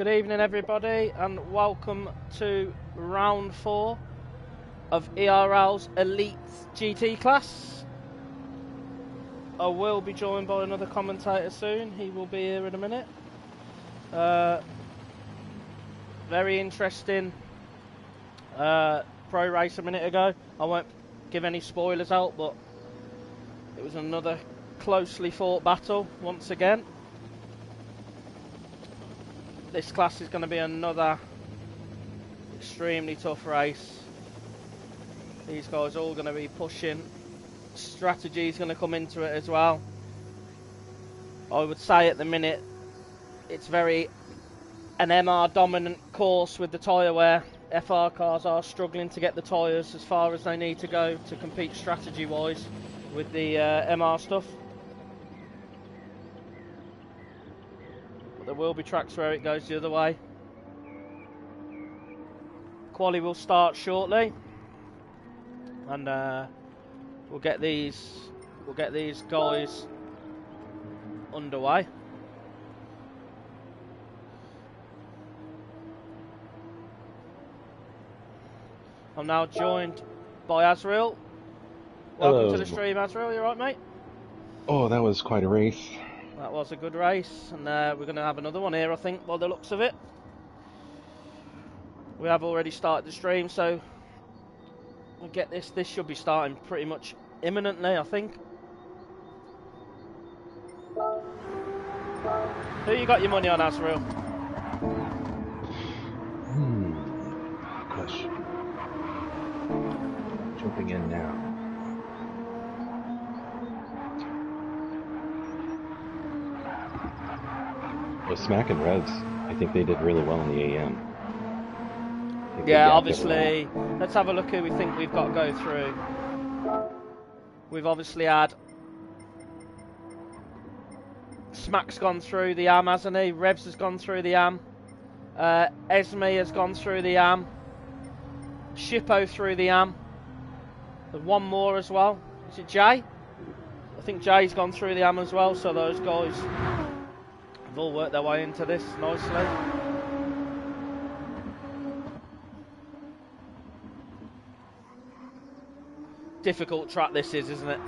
Good evening everybody and welcome to round 4 of ERL's Elite GT class. I will be joined by another commentator soon, he will be here in a minute. Very interesting pro race a minute ago. I won't give any spoilers out, but it was another closely fought battle once again. This class is going to be another extremely tough race. These guys are all going to be pushing. Strategy is going to come into it as well. I would say at the minute it's very an MR dominant course with the tyre wear. FR cars are struggling to get the tyres as far as they need to go to compete strategy wise with the MR stuff. There will be tracks where it goes the other way. Quali will start shortly, and we'll get these guys underway. I'm now joined by Azrael. Welcome Hello. to the stream, Azrael. You alright, mate? Oh, that was quite a race. That was a good race, and we're going to have another one here, I think, by the looks of it. We have already started the stream, so we'll get this. This should be starting pretty much imminently, I think. Who you got your money on, Azrael? Question. Jumping in now. Well, Smack and Revs, I think they did really well in the AM. Yeah, obviously. Let's have a look who we think we've got to go through. We've obviously had Smack's gone through the AM, hasn't he? Revs has gone through the AM. Esme has gone through the AM. Shippo through the AM. There's one more as well. Is it Jay? I think Jay's gone through the AM as well, so those guys have all worked their way into this nicely. Difficult track this is, isn't it?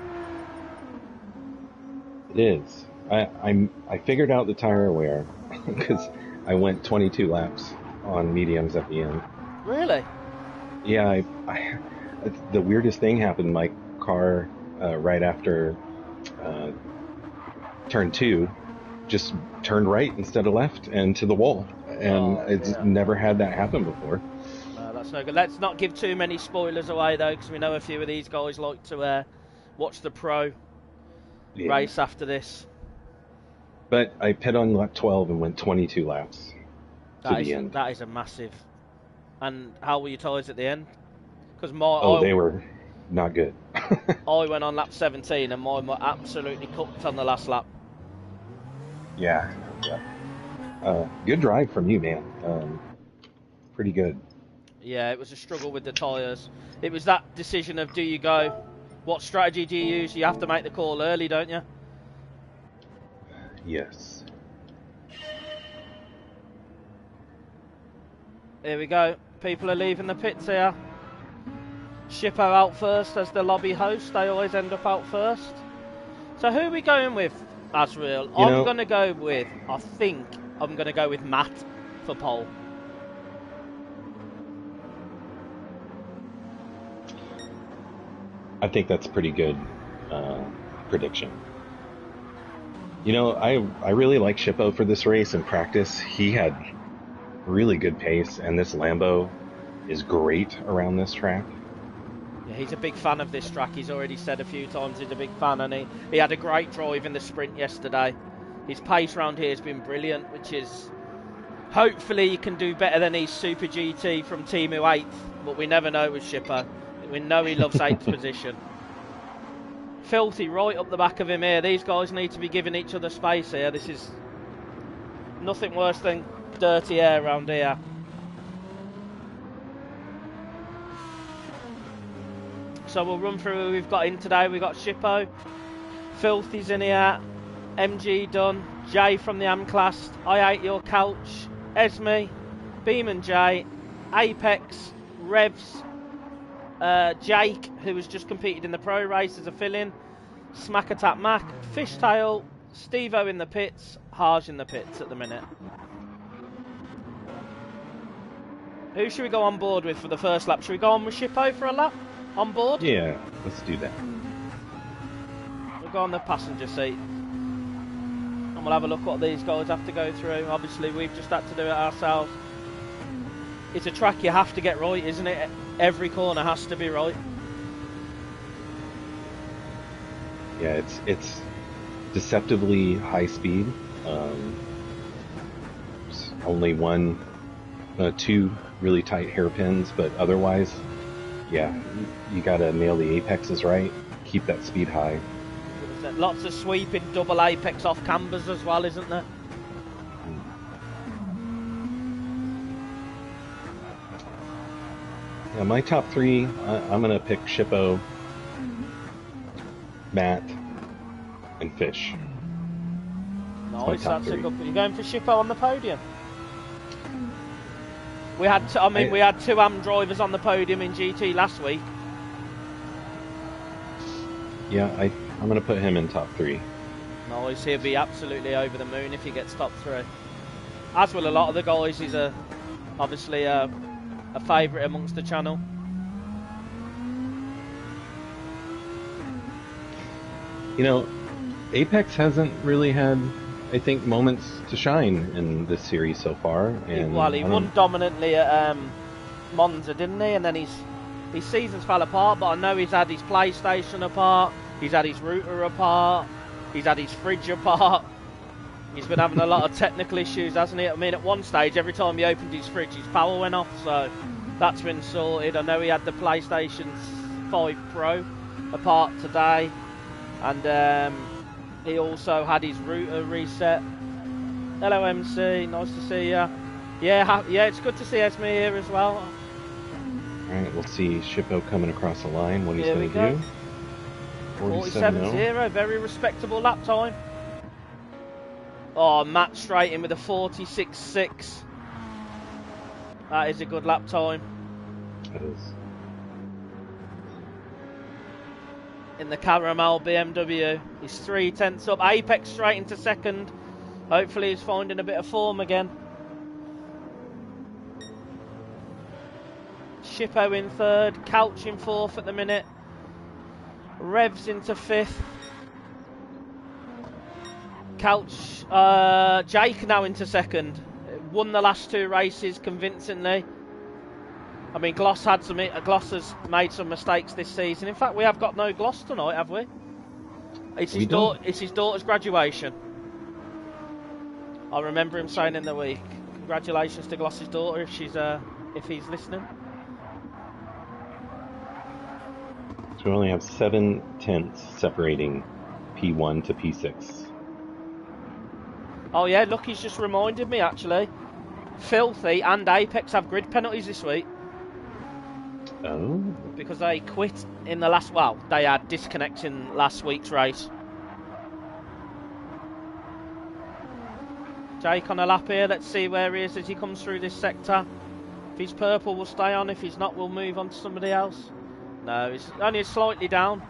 It is. I figured out the tire wear because I went 22 laps on mediums at the end. Really? Yeah, the weirdest thing happened. My car right after turn 2 just turned right instead of left and to the wall, and it's never had that happen before. That's no good. Let's not give too many spoilers away though, because we know a few of these guys like to watch the pro race after this. But I pit on lap 12 and went 22 laps to the end. That is a massive. And how were your tyres at the end? Because they were not good. I went on lap 17 and mine were absolutely cooked on the last lap. Yeah. Good drive from you, man. Pretty good. Yeah, it was a struggle with the tyres. It was that decision of do you go, what strategy do you use? You have to make the call early, don't you? Yes. Here we go. People are leaving the pits here. Shippo out first as the lobby host. They always end up out first. So who are we going with, Azrael? I'm going to go with, I think I'm going to go with Matt for pole. I think that's a pretty good prediction. You know, I really like Shippo for this race in practice. He had really good pace, and this Lambo is great around this track. Yeah, he's a big fan of this track. He's already said a few times he's a big fan, and he had a great drive in the sprint yesterday. His pace around here has been brilliant, which is hopefully he can do better than his Super GT from Team 8th, but we never know with Shippo. We know he loves 8th position. Filthy right up the back of him here. These guys need to be giving each other space here. This is nothing worse than dirty air around here. So we'll run through who we've got in today. We've got Shippo, Filthy's in here, MG done, Jay from the AM class, I Hate Your Couch, Esme, Beam and Jay, Apex, Revs, Jake, who has just competed in the pro race as a fill-in, Smack Attack Mac, Fishtail, Steve-O in the pits, Harj in the pits at the minute. Who should we go on board with for the first lap? Should we go on with Shippo for a lap? On board? Yeah, let's do that. We'll go on the passenger seat. And we'll have a look what these guys have to go through. Obviously, we've just had to do it ourselves. It's a track you have to get right, isn't it? Every corner has to be right. Yeah, it's deceptively high speed. Only two really tight hairpins, but otherwise, yeah, you gotta nail the apexes right, keep that speed high. Lots of sweeping double apex off cambers as well, isn't there? Yeah, my top three, I'm gonna pick Shippo, Matt, and Fish. Nice, that's a good. You're going for Shippo on the podium. We had, we had two AM drivers on the podium in GT last week. Yeah, I'm going to put him in top three. Nice, he'll be absolutely over the moon if he gets top three. As will a lot of the guys. He's obviously a favourite amongst the channel. You know, Apex hasn't really had, I think, moments to shine in this series so far. And he won dominantly at Monza, didn't he? And then his seasons fell apart, but I know he's had his PlayStation apart, he's had his router apart, he's had his fridge apart. He's been having a lot of technical issues, hasn't he? I mean, at one stage, every time he opened his fridge, his power went off, so that's been sorted. I know he had the PlayStation 5 Pro apart today, and he also had his router reset. Hello, MC. Nice to see you. Yeah, it's good to see Esme here as well. All right, we'll see Shippo coming across the line. What he's going to do. 47.0. Very respectable lap time. Oh, Matt straight in with a 46.6. That is a good lap time. It is. In the Caramel BMW. He's 3/10 up. Apex straight into second. Hopefully he's finding a bit of form again. Shippo in third. Couch in fourth at the minute. Revs into fifth. Couch. Jake now into second. Won the last two races convincingly. I mean, Gloss has made some mistakes this season. In fact, we have got no Gloss tonight, have we? It's his daughter's graduation. I remember him saying in the week, congratulations to Gloss's daughter if he's listening. So we only have 7 tenths separating P1 to P6. Oh yeah, look, he's just reminded me actually. Filthy and Apex have grid penalties this week. Oh. Because they quit in the last, well, they had disconnects in last week's race. Jake on a lap here, let's see where he is as he comes through this sector. If he's purple, we'll stay on. If he's not, we'll move on to somebody else. No, he's only slightly down.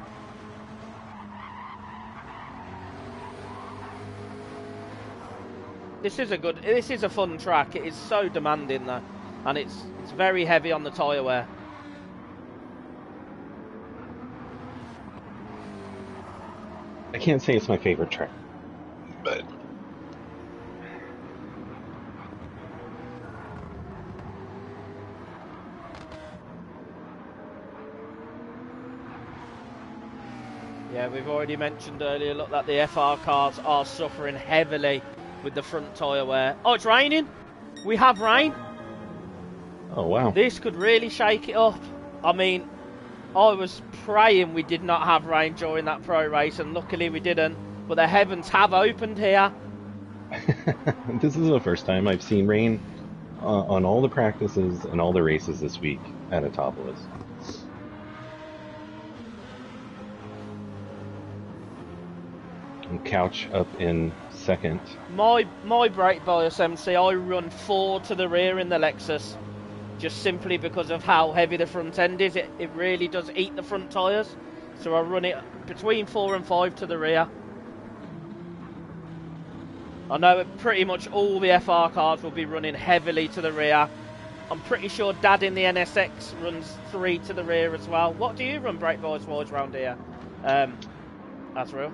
This is a fun track. It is so demanding though, and it's very heavy on the tyre wear. I can't say it's my favorite track, but yeah, we've already mentioned earlier, look, that the FR cars are suffering heavily with the front tyre wear. Oh, it's raining. We have rain. Oh, wow. This could really shake it up. I mean, I was praying we did not have rain during that pro race, and luckily we didn't. But the heavens have opened here. This is the first time I've seen rain on all the practices and all the races this week at Autopolis. Couch up in second. My brake bias MC, I run 4 to the rear in the Lexus, just simply because of how heavy the front end is. It really does eat the front tyres, so I run it between 4 and 5 to the rear. I know pretty much all the FR cars will be running heavily to the rear. I'm pretty sure Dad in the NSX runs 3 to the rear as well. What do you run brake bias wise around here? That's real.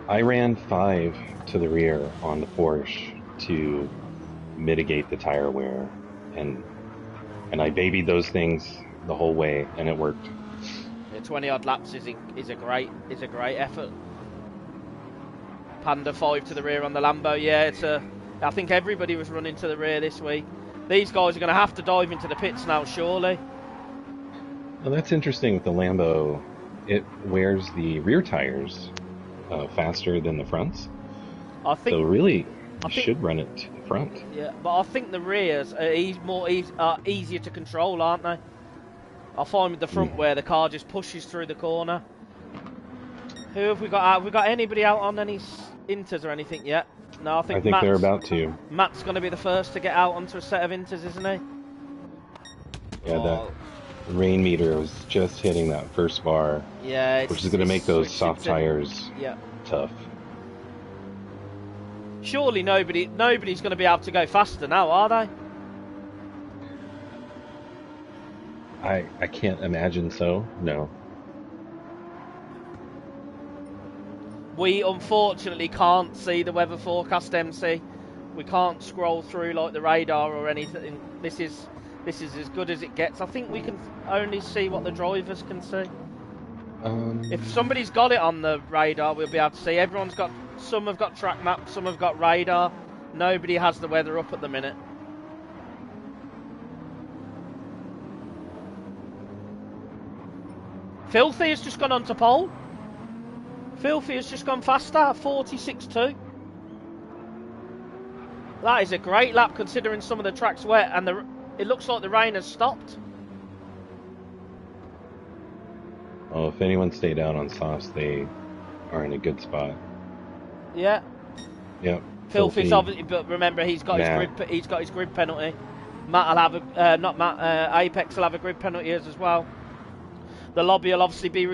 I ran 5 to the rear on the Porsche to mitigate the tire wear, and I babied those things the whole way, and it worked. Yeah, 20 odd laps is a great effort. Panda 5 to the rear on the Lambo. Yeah, I think everybody was running to the rear this week. These guys are going to have to dive into the pits now, surely. Well, that's interesting with the Lambo. It wears the rear tires faster than the fronts. I think. So really, you should run it to the front. Yeah, but I think the rears are easier to control, aren't they? I find with the front where the car just pushes through the corner. Who have we got out? Have we got anybody out on any inters or anything yet? No, I think they're about to. Matt's going to be the first to get out onto a set of inters, isn't he? Yeah, that rain meter was just hitting that first bar. Yeah, which is going to make those soft tires tough. Surely nobody's going to be able to go faster now, are they? I can't imagine so. No. We unfortunately can't see the weather forecast, MC. We can't scroll through like the radar or anything. This is as good as it gets. I think we can only see what the drivers can see. If somebody's got it on the radar, we'll be able to see. Some have got track maps, some have got radar. Nobody has the weather up at the minute. Filthy has just gone on to pole. Filthy has just gone faster at 46.2. That is a great lap considering some of the track's wet and it looks like the rain has stopped. Oh, if anyone stayed out on softs, they are in a good spot. Yeah. Yep. Filthy's obviously, but remember he's got his grid penalty. Matt'll have Apex will have a grid penalty as well. The lobby will obviously be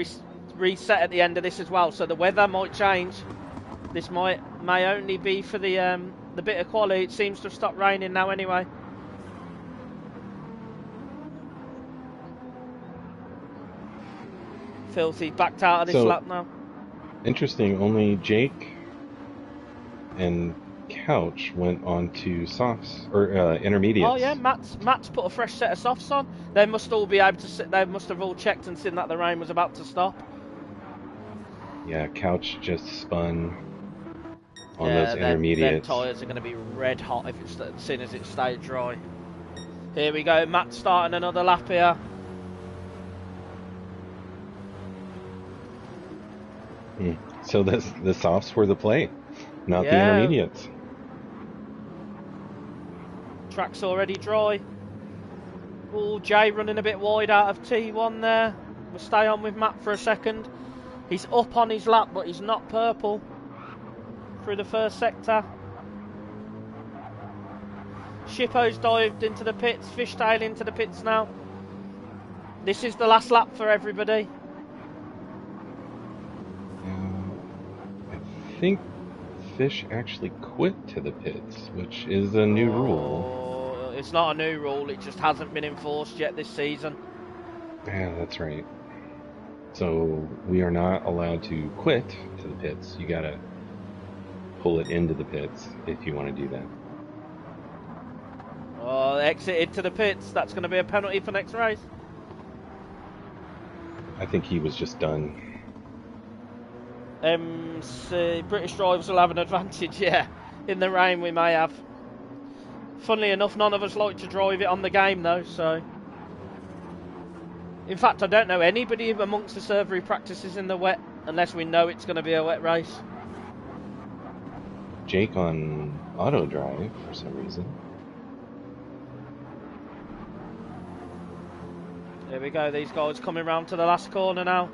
reset at the end of this as well, so the weather might change. This may only be for the bit of quality. It seems to have stopped raining now anyway. Filthy backed out of this lap now. Interesting, only Jake and Couch went on to softs or intermediates. Oh yeah, Matt's put a fresh set of softs on. They must all be able to. They must have all checked and seen that the rain was about to stop. Yeah, Couch just spun on those intermediates. Them tyres are going to be red hot if it's as soon as it stayed dry. Here we go, Matt starting another lap here. So the softs were the play, not the intermediates. Track's already dry. Oh, Jay running a bit wide out of T1 there. We'll stay on with Matt for a second. He's up on his lap, but he's not purple through the first sector. Shippo's dived into the pits, Fishtail into the pits now. This is the last lap for everybody. I think Fish actually quit to the pits, which is a new rule. It's not a new rule, it just hasn't been enforced yet this season. Yeah, that's right. So we are not allowed to quit to the pits. You gotta pull it into the pits if you want to do that. Oh, exit into the pits. That's going to be a penalty for next race. I think he was just done. British drivers will have an advantage, yeah. In the rain we may have. Funnily enough, none of us like to drive it on the game though, so... In fact, I don't know anybody amongst the server who practices in the wet, unless we know it's going to be a wet race. Jake on auto drive for some reason. There we go, these guys coming round to the last corner now.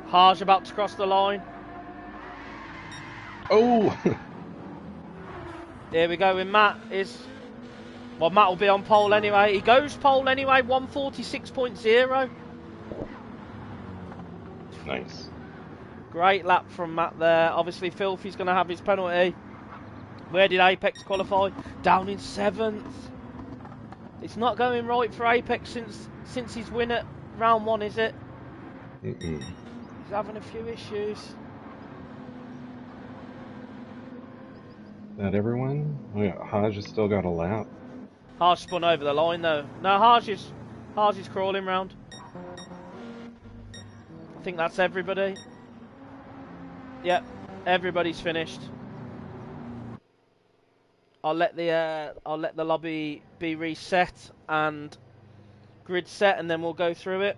Harj about to cross the line. Oh! Here we go with Matt. Well, Matt will be on pole anyway. He goes pole anyway, 146.0. Nice. Great lap from Matt there. Obviously, Filthy's going to have his penalty. Where did Apex qualify? Down in 7th. It's not going right for Apex since his win at round 1, is it? Mm-mm. He's having a few issues. That everyone? Oh, yeah, Hodge has still got a lap. Harsh spun over the line though. No, Harsh is crawling round. I think that's everybody. Yep, everybody's finished. I'll let the lobby be reset and grid set, and then we'll go through it.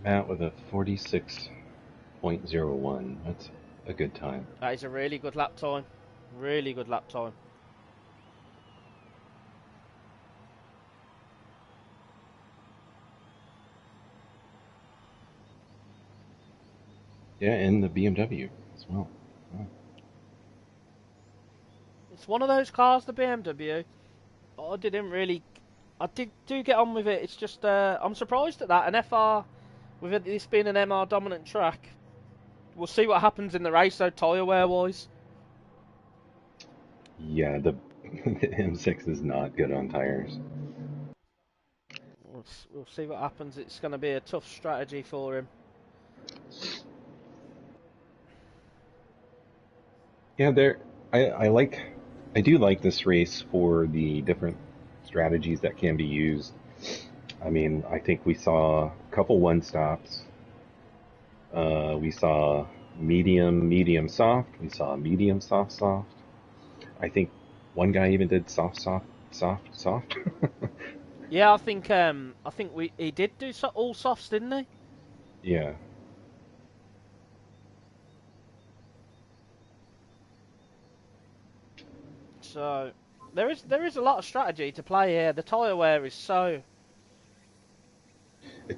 Matt with a 46.01. That's a good time. That is a really good lap time. Really good lap time. Yeah, and the BMW as well. Oh. It's one of those cars, the BMW. I do get on with it. It's just I'm surprised at that. An FR, with this being an MR dominant track, we'll see what happens in the race though, tyre wear wise. Yeah, the M6 is not good on tires. We'll see what happens. It's going to be a tough strategy for him. Yeah, I do like this race for the different strategies that can be used. I mean, I think we saw a couple one stops. We saw medium, soft. We saw medium, soft. I think one guy even did soft. Yeah, I think he did do all softs, didn't he? Yeah. So there is a lot of strategy to play here. The tyre wear is so.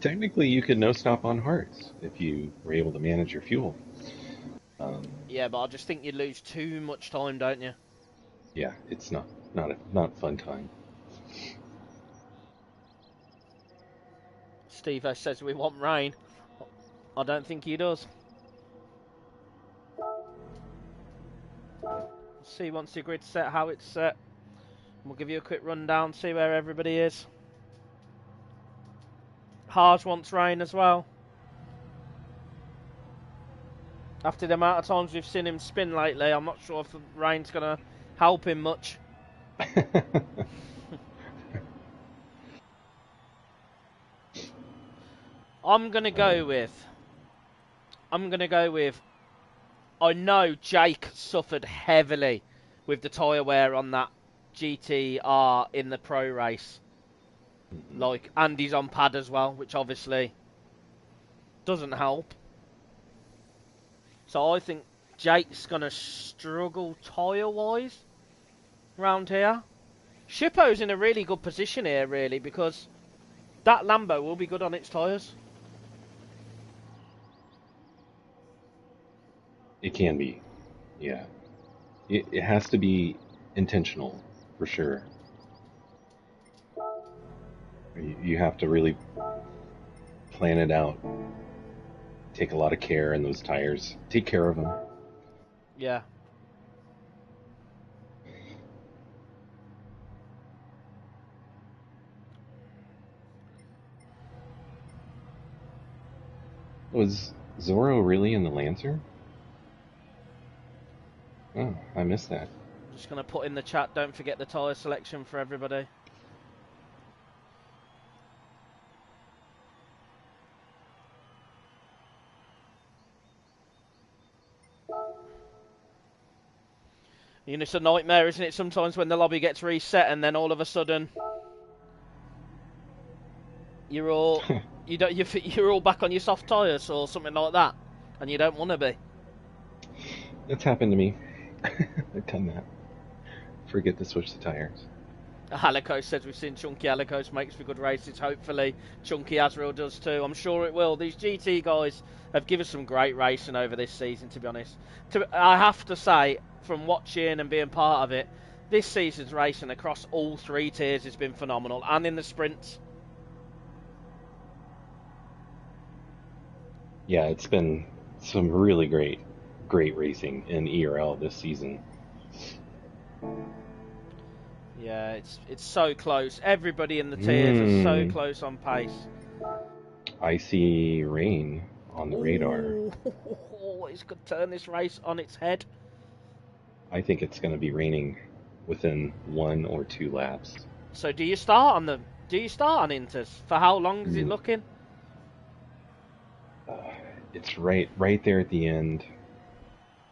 Technically, you could no stop on hards if you were able to manage your fuel. Yeah, but I just think you lose too much time, don't you? Yeah, it's not a fun time. Steve-O says we want rain. I don't think he does. See once the grid's set how it's set. We'll give you a quick rundown, see where everybody is. Harsh wants rain as well. After the amount of times we've seen him spin lately, I'm not sure if the rain's going to help him much. I'm going to go with... I know Jake suffered heavily with the tyre wear on that GTR in the pro race. Like, and he's on pad as well, which obviously doesn't help. So I think Jake's going to struggle tyre-wise around here. Shippo's in a really good position here, really, because that Lambo will be good on its tyres. It can be, yeah. It has to be intentional, for sure. You have to really plan it out. Take a lot of care in those tires. Take care of them. Yeah. Was Zorro really in the Lancer? Oh, I missed that. Just going to put in the chat, don't forget the tyre selection for everybody. You know, it's a nightmare, isn't it? Sometimes when the lobby gets reset and then all of a sudden you're all you're all back on your soft tyres or something like that, and you don't want to be. That's happened to me. I've done that. Forget to switch the tires. Halikos says we've seen Chunky Halikos makes for good races. Hopefully Chunky Azrael does too. I'm sure it will. These GT guys have given us some great racing over this season, to be honest. I have to say, from watching and being part of it, this season's racing across all 3 tiers has been phenomenal, and in the sprints. Yeah, it's been some really great racing in ERL this season. Yeah, it's so close. Everybody in the tiers is so close on pace. I see rain on the radar. It's going to turn this race on its head. I think it's going to be raining within 1 or 2 laps. So do you start on Inters? For how long is it looking? It's right there at the end.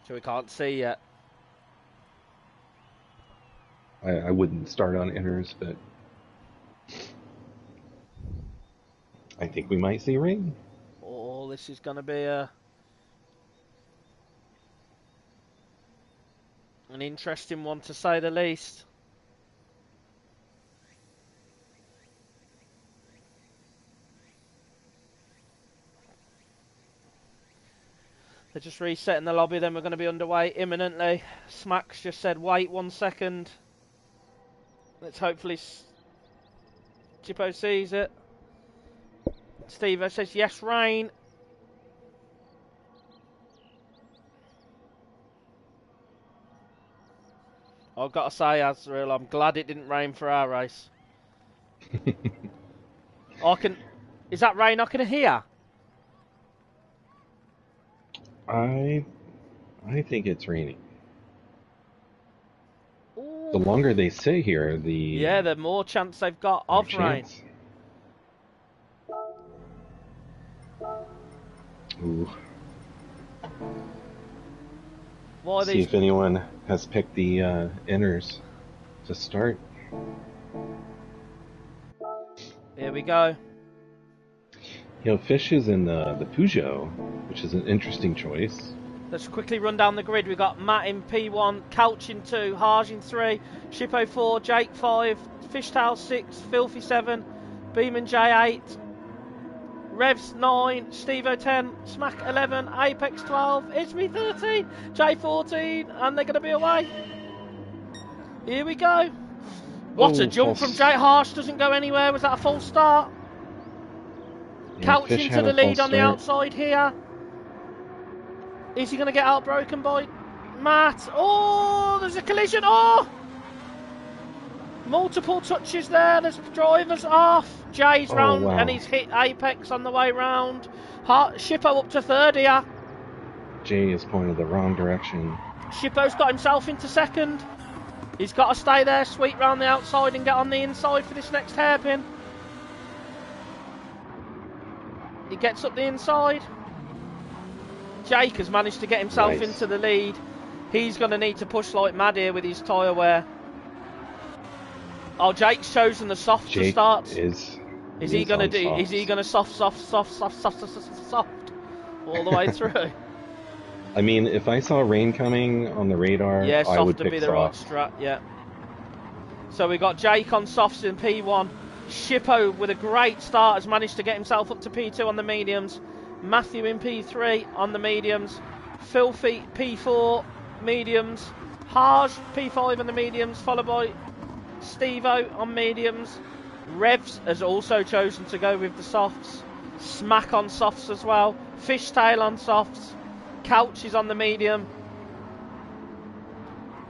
So we can't see yet. I wouldn't start on Inters, but I think we might see rain. Oh, this is going to be an interesting one, to say the least. They're just resetting the lobby, then we're going to be underway imminently. Smack's just said, wait 1 second. Let's hopefully Chippo sees it. Steve says, yes, rain. I've got to say, Azrael, I'm glad it didn't rain for our race. Is that rain I can hear? I think it's raining. Ooh. The longer they stay here, the more chance they've got of rain. Ooh. See if anyone has picked the inners to start. Here we go. Fish is in the Peugeot, which is an interesting choice. Let's quickly run down the grid. We've got Matt in P1, Couch in 2, Harj in 3, Shippo 4, Jake 5, Fishtail 6, Filthy 7, Beeman J 8, Revs 9, Stevo 10, Smack 11, Apex 12, Ismi 13, J 14, and they're going to be away. Here we go. What a jump from Jake. Harsh doesn't go anywhere. Was that a false start? Yeah, Couch Fish into the lead on the start. outside here. Is he going to get outbroken by Matt? Oh, there's a collision. Oh! Multiple touches there. There's drivers off. Jay's round, wow. and he's hit Apex on the way round. Shippo up to third here. Jay is pointed the wrong direction. Shippo's got himself into second. He's got to stay there, sweep round the outside and get on the inside for this next hairpin. He gets up the inside. Jake has managed to get himself into the lead. He's going to need to push like mad here with his tyre wear. Oh, Jake's chosen the soft to start. Is he going to soft all the way through? I mean, if I saw rain coming on the radar, yeah, I would soft would pick be the soft. right strat. Yeah. So we got Jake on softs in P1. Shippo with a great start has managed to get himself up to P2 on the mediums. Matthew in P3 on the mediums. Filthy P4 mediums. Harj P5 on the mediums, followed by Stevo on mediums. Revs has also chosen to go with the softs. Smack on softs as well. Fishtail on softs. Couch is on the medium.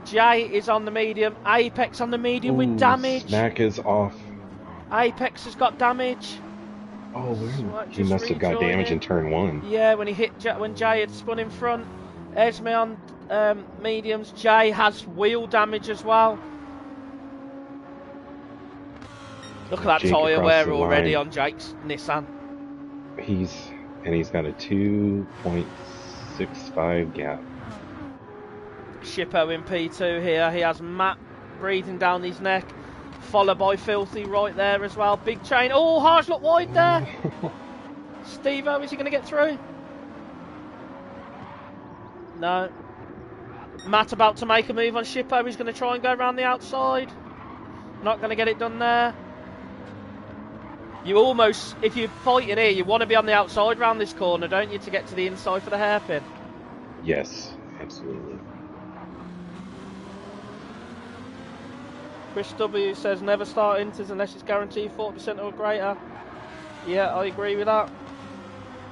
Jay is on the medium. Apex on the medium with damage. Smack is off. Apex has got damage. Oh, he must have got damage in turn 1. Yeah, when when Jay had spun in front. Esme on mediums. Jay has wheel damage as well. Look at that tyre wear already on Jake's Nissan. He's got a 2.65 gap. Shippo in P2 here. He has Matt breathing down his neck, followed by Filthy right there as well. Big chain. Oh, Harsh look wide there. Stevo, is he going to get through? No. Matt about to make a move on Shippo. He's going to try and go around the outside. Not going to get it done there. You almost, if you're fighting here, you want to be on the outside round this corner, don't you, to get to the inside for the hairpin? Yes, absolutely. Chris W says never start inters unless it's guaranteed 40% or greater. Yeah, I agree with that.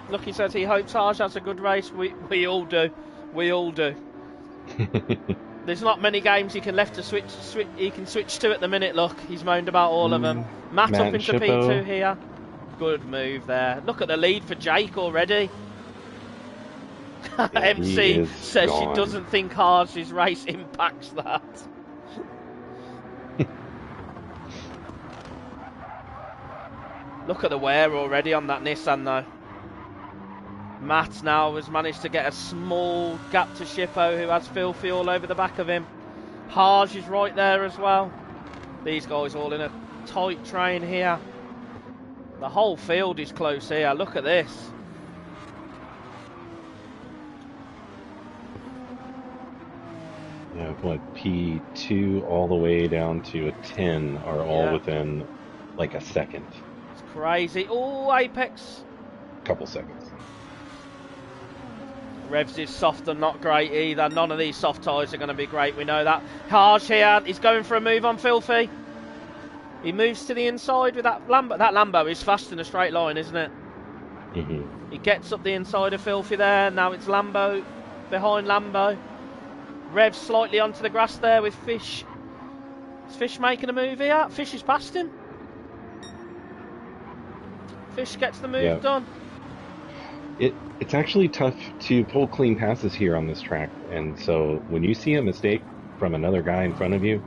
Lucky says he hopes Harsh has a good race. We all do. We all do. There's not many games he can left to switch. He can switch to at the minute. Look, he's moaned about all of them. Matt up into P2 here. Good move there. Look at the lead for Jake already. Yeah, MC says gone. She doesn't think Harsh's race impacts that. Look at the wear already on that Nissan though. Matt now has managed to get a small gap to Shippo, who has filthy all over the back of him. Harsh is right there as well. These guys all in a tight train here. The whole field is close here. Look at this. Yeah, what, P2 all the way down to a 10 are all within like a second. It's crazy. Oh, Apex. Couple seconds. Revs is soft and not great either. None of these soft tyres are going to be great. We know that. Harsh here. He's going for a move on Filthy. He moves to the inside with that Lambo. That Lambo is fast in a straight line, isn't it? He gets up the inside of Filthy there. Now it's Lambo behind Lambo. Rev slightly onto the grass there with Fish. Is Fish making a move here? Fish is past him. Fish gets the move done. It's actually tough to pull clean passes here on this track, and so when you see a mistake from another guy in front of you,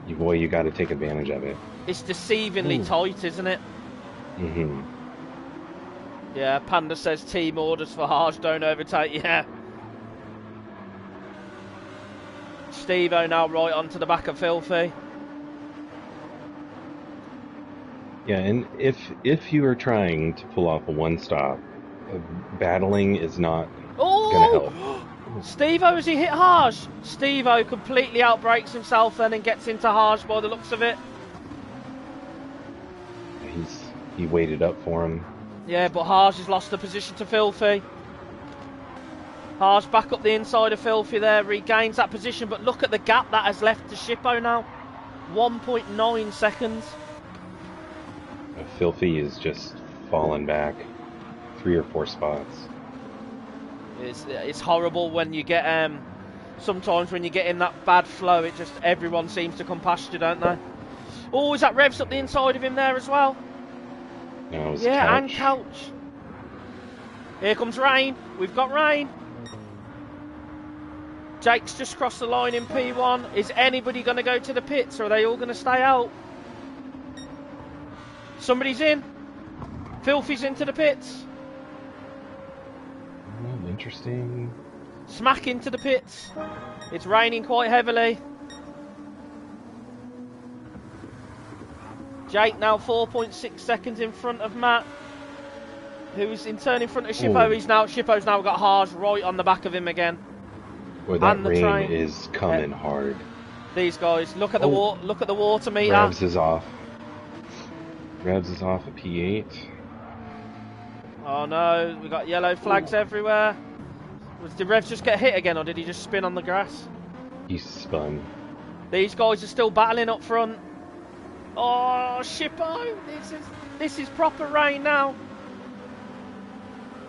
you got to take advantage of it. It's deceivingly tight, isn't it? Yeah, Panda says team orders for Harsh, don't overtake. Yeah. Steve-O now right onto the back of Filthy. Yeah, and if you are trying to pull off a one-stop, battling is not going to help. Steve-O, has he hit Harsh? Steve-O completely outbrakes himself then and gets into Harsh by the looks of it. He waited up for him. Yeah, but Harsh has lost the position to Filthy. Harsh back up the inside of Filthy there, regains that position, but look at the gap that has left to Shippo now. 1.9 seconds. Filthy is just falling back 3 or 4 spots. It's horrible when you get sometimes when you get in that bad flow, it just everyone seems to come past you, don't they? Oh, is that Revs up the inside of him there as well? No, it was yeah, Couch. And Couch. Here comes rain. We've got rain. Jake's just crossed the line in P1. Is anybody going to go to the pits, or are they all going to stay out? Somebody's in. Filthy's into the pits. Interesting. Smack into the pits. It's raining quite heavily. Jake now 4.6 seconds in front of Matt, who's in turn in front of Shippo. Shippo's now got Harsh right on the back of him again. Well, that rain is coming hard. These guys, look at the look at the water meter. Revs is off. Revs is off at P8. Oh no, we got yellow flags everywhere. Did Revs just get hit again, or did he just spin on the grass? He spun. These guys are still battling up front. Oh, Shippo, this is proper rain now.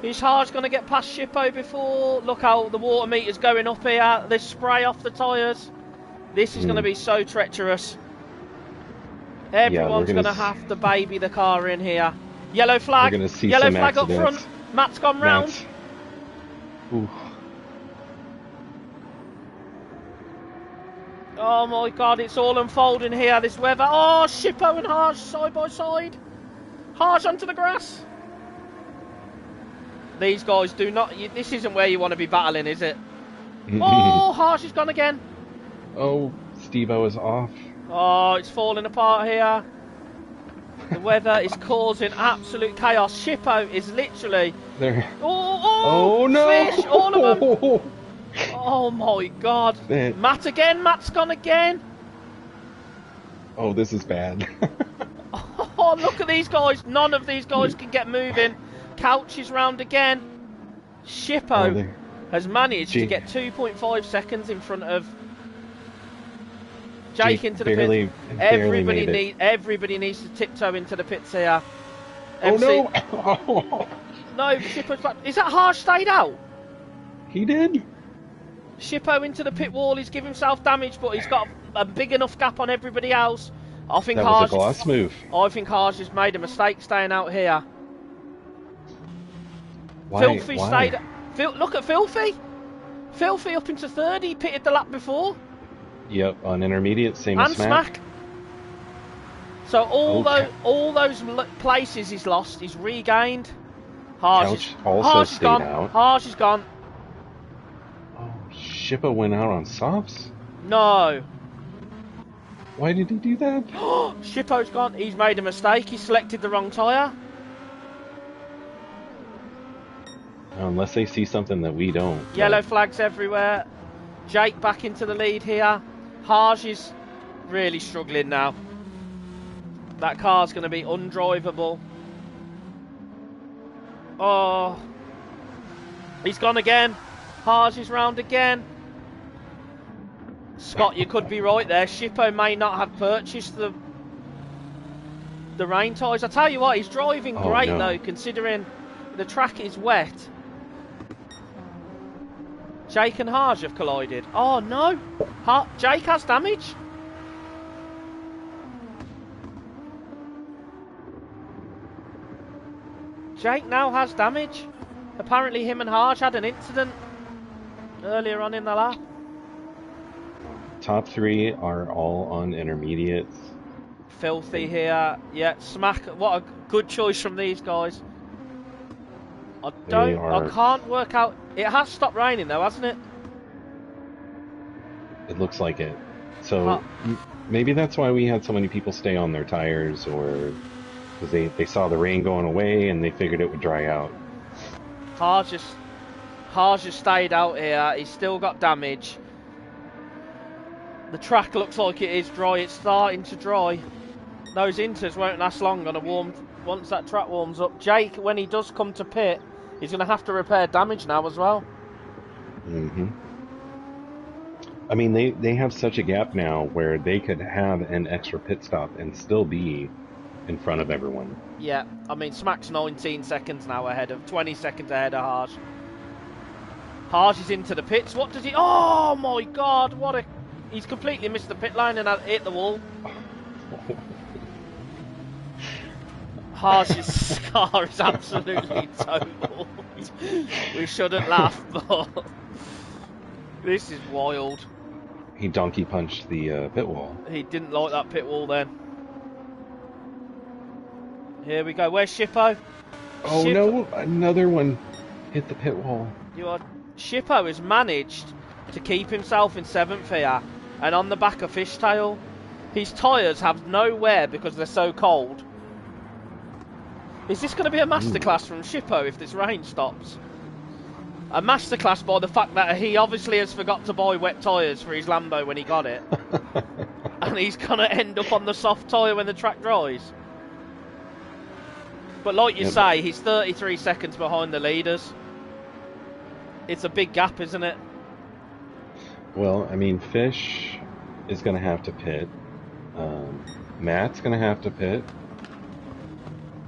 Is Harsh going to get past Shippo before? Look how the water meter's going up here. There's spray off the tyres. This is going to be so treacherous. Everyone's going to have to baby the car in here. Yellow flag. We're going to see yellow some flag accidents. up front. Matt's gone round. Ooh. Oh my god, it's all unfolding here, this weather. Oh, Shippo and Harsh side by side. Harsh onto the grass. These guys do not... This isn't where you want to be battling, is it? Oh, Harsh is gone again. Oh, Steve-O is off. Oh, it's falling apart here. The weather is causing absolute chaos. Shippo is literally... There. Oh no! Fish, all of them. Oh my god. Matt again. Matt's gone again. Oh, this is bad. Oh, look at these guys. None of these guys can get moving. Couch is round again. Shippo has managed to get 2.5 seconds in front of Jake into the pits. Everybody needs to tiptoe into the pits here. Oh no! No, Shippo's back. Is that Harsh stayed out? He did. Shippo into the pit wall. He's given himself damage, but he's got a big enough gap on everybody else. I think that was a glass move. I think Harsh has made a mistake staying out here. Why? Filthy stayed. Look at Filthy. Filthy up into third. He pitted the lap before. Yep, on intermediate, same and as Smack. So all those places he's lost, he's regained. Harsh is gone. Out. Harsh is gone. Oh, Shippo went out on softs? No. Why did he do that? Shippo's gone. He's made a mistake. He selected the wrong tyre. Unless they see something that we don't. Yellow flags everywhere. Jake back into the lead here. Harsh is really struggling now. That car's going to be undrivable. Oh. He's gone again. Harsh is round again. Scott, you could be right there. Shippo may not have purchased the rain tyres. I tell you what, he's driving great though, considering the track is wet. Jake and Harsh have collided. Oh no! Jake has damage. Jake now has damage. Apparently him and Harsh had an incident earlier on in the lap. Top three are all on intermediates. Filthy here. Yeah, Smack. What a good choice from these guys. I can't work out. It has stopped raining though, hasn't it? It looks like it. So maybe that's why we had so many people stay on their tires, or because they saw the rain going away and they figured it would dry out. Harsh just stayed out here. He's still got damage. The track looks like it is dry. It's starting to dry. Those inters won't last long on a once that track warms up. Jake, when he does come to pit, he's going to have to repair damage now as well. Mm-hmm. I mean, they have such a gap now where they could have an extra pit stop and still be in front of everyone. Yeah, I mean, Smack's 19 seconds now ahead of, 20 seconds ahead of Harsh. Harsh is into the pits. What does he... Oh my God, what a... He's completely missed the pit line and hit the wall. Harsh's car is absolutely totaled. We shouldn't laugh, but this is wild. He donkey punched the pit wall. He didn't like that pit wall then. Here we go. Where's Shippo? Oh no, another one hit the pit wall. Shippo has managed to keep himself in 7th here and on the back of Fishtail. His tyres have no wear because they're so cold. Is this going to be a masterclass from Shippo if this rain stops? A masterclass by the fact that he obviously has forgot to buy wet tyres for his Lambo when he got it. And he's going to end up on the soft tyre when the track dries. But like you say, he's 33 seconds behind the leaders. It's a big gap, isn't it? Well, I mean, Fish is going to have to pit. Matt's going to have to pit.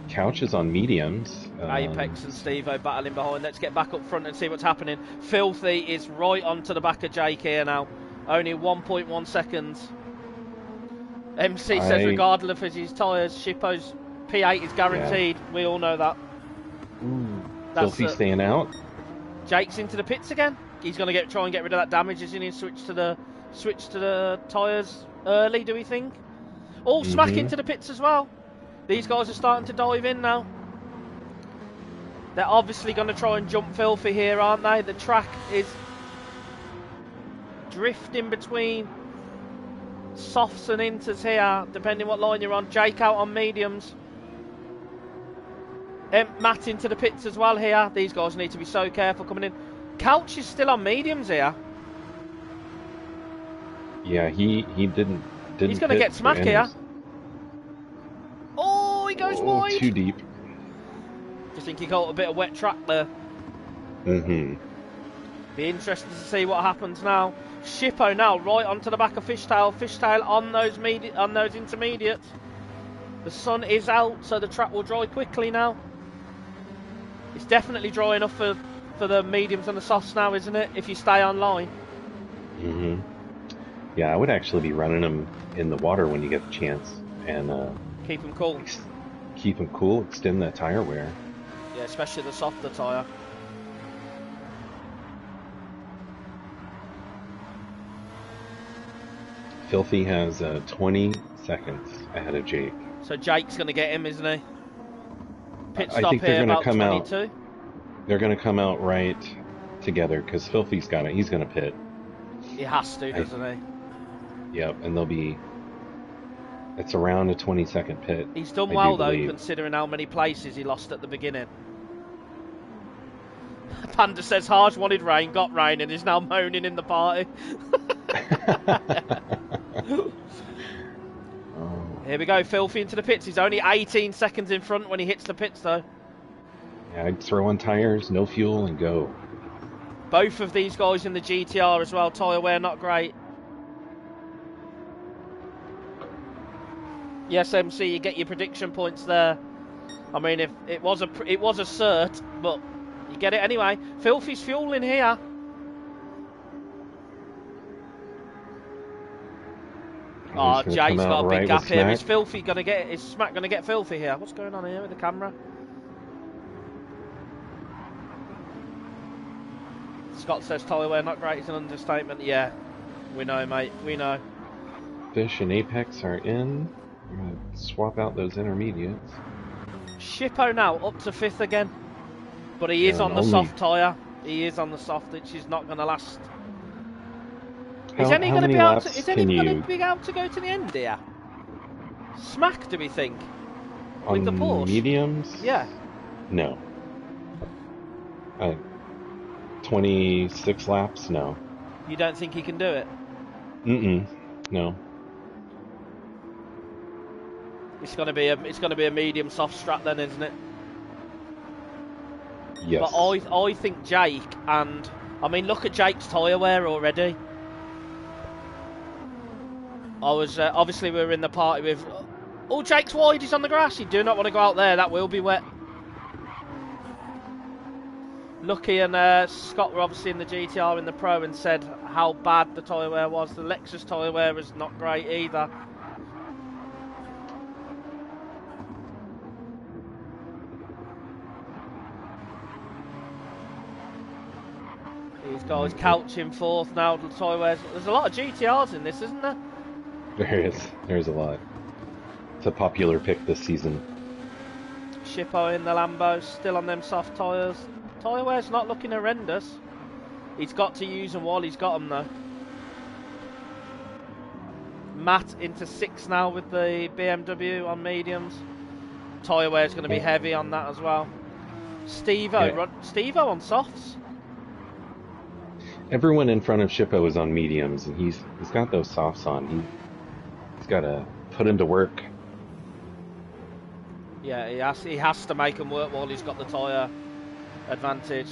Couch is on mediums. Apex and Steve-O battling behind. Let's get back up front and see what's happening. Filthy is right onto the back of Jake here now. Only 1.1 seconds. MC says regardless of his tyres, Shippo's P8 is guaranteed. Yeah. We all know that. Filthy staying out. Jake's into the pits again. He's going to try and get rid of that damage. Isn't he? Switch to the tyres early, do we think? Smack into the pits as well. These guys are starting to dive in now. They're obviously going to try and jump Filthy here, aren't they? The track is drifting between softs and inters here, depending what line you're on. Jake out on mediums. Matt into the pits as well here. These guys need to be so careful coming in. Couch is still on mediums here. Yeah, he didn't Didn't He's going to pit get for smack here. inners. Oh, he goes wide. Too deep. Do you think he got a bit of wet track there? Mm-hmm. Be interested to see what happens now. Shippo now right onto the back of Fishtail. Fishtail on those intermediates. The sun is out, so the track will dry quickly now. It's definitely dry enough for the mediums and the softs now, isn't it? If you stay on line. Mm-hmm. Yeah, I would actually be running them in the water when you get the chance, and keep them cool. Keep them cool. Extend that tire wear. Yeah, especially the softer tire. Filthy has 20 seconds ahead of Jake. So Jake's going to get him, isn't he? Pit I stop think here they're going about to come 22. out. They're going to come out right together because Filthy's got it. He's going to pit. He has to, doesn't he? Yep, and they'll be. It's around a 20-second pit. He's done well though, considering how many places he lost at the beginning. Panda says Harsh wanted rain, got rain, and is now moaning in the party. Here we go, Filthy into the pits. He's only 18 seconds in front when he hits the pits, though. Yeah, I'd throw on tires, no fuel, and go. Both of these guys in the GTR as well. Tyre wear not great. Yes, MC, you get your prediction points there. I mean, if it was a cert, but you get it anyway. Filthy's fueling here. Oh, Jay's got a big gap here. Is Filthy gonna get? Is Smack gonna get Filthy here? What's going on here with the camera? Scott says tyre wear not great. It's an understatement. Yeah, we know, mate. We know. Fish and Apex are in. I'm gonna swap out those intermediates. Shippo now up to 5th again, but he is on the soft tyre. He is on the soft, which is not going to last. Is any going to be able to? Is any going to be able to go to the end here? Smack, do we think? With the Porsche mediums? Yeah. No. 26 laps? No. You don't think he can do it? No. It's going to be a medium soft strat then, isn't it? Yes. But I think Jake, and I mean look at Jake's tyre wear already. I was obviously we were in the party with. Oh, Jake's wide. He's on the grass. You do not want to go out there. That will be wet. Lucky and Scott were obviously in the GTR in the Pro and said how bad the tyre wear was. The Lexus tyre wear was not great either. These guys couching 4th now. The tyre wears. There's a lot of GTRs in this, isn't there? There is. There's a lot. It's a popular pick this season. Shippo in the Lambo, still on them soft tyres. Tyre wear's not looking horrendous. He's got to use them while he's got them though. Matt into 6th now with the BMW on mediums. Tyre wear's going to be heavy on that as well. Steve-O on softs. Everyone in front of Shippo is on mediums, and he's got those softs on. He's got to put them to work. Yeah, he has to make them work while he's got the tyre advantage.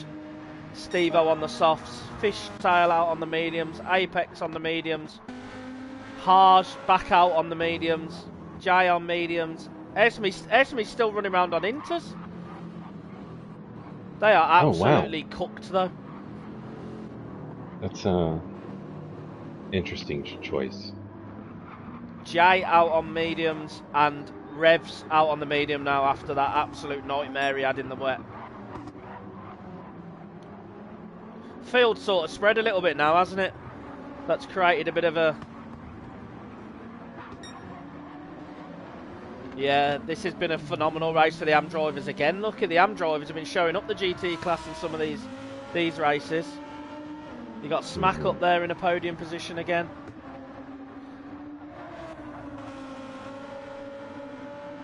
Steve-O on the softs, Fishtail out on the mediums, Apex on the mediums, Harsh back out on the mediums, Jay on mediums. Esme's still running around on inters. They are absolutely cooked though. That's a interesting choice. Jay out on mediums and Revs out on the medium now after that absolute nightmare he had in the wet. Field sort of spread a little bit now, hasn't it? That's created a bit of a... Yeah, this has been a phenomenal race for the AM drivers again. Look at the AM drivers have been showing up the GT class in some of these races. You got Smack up there in a podium position again.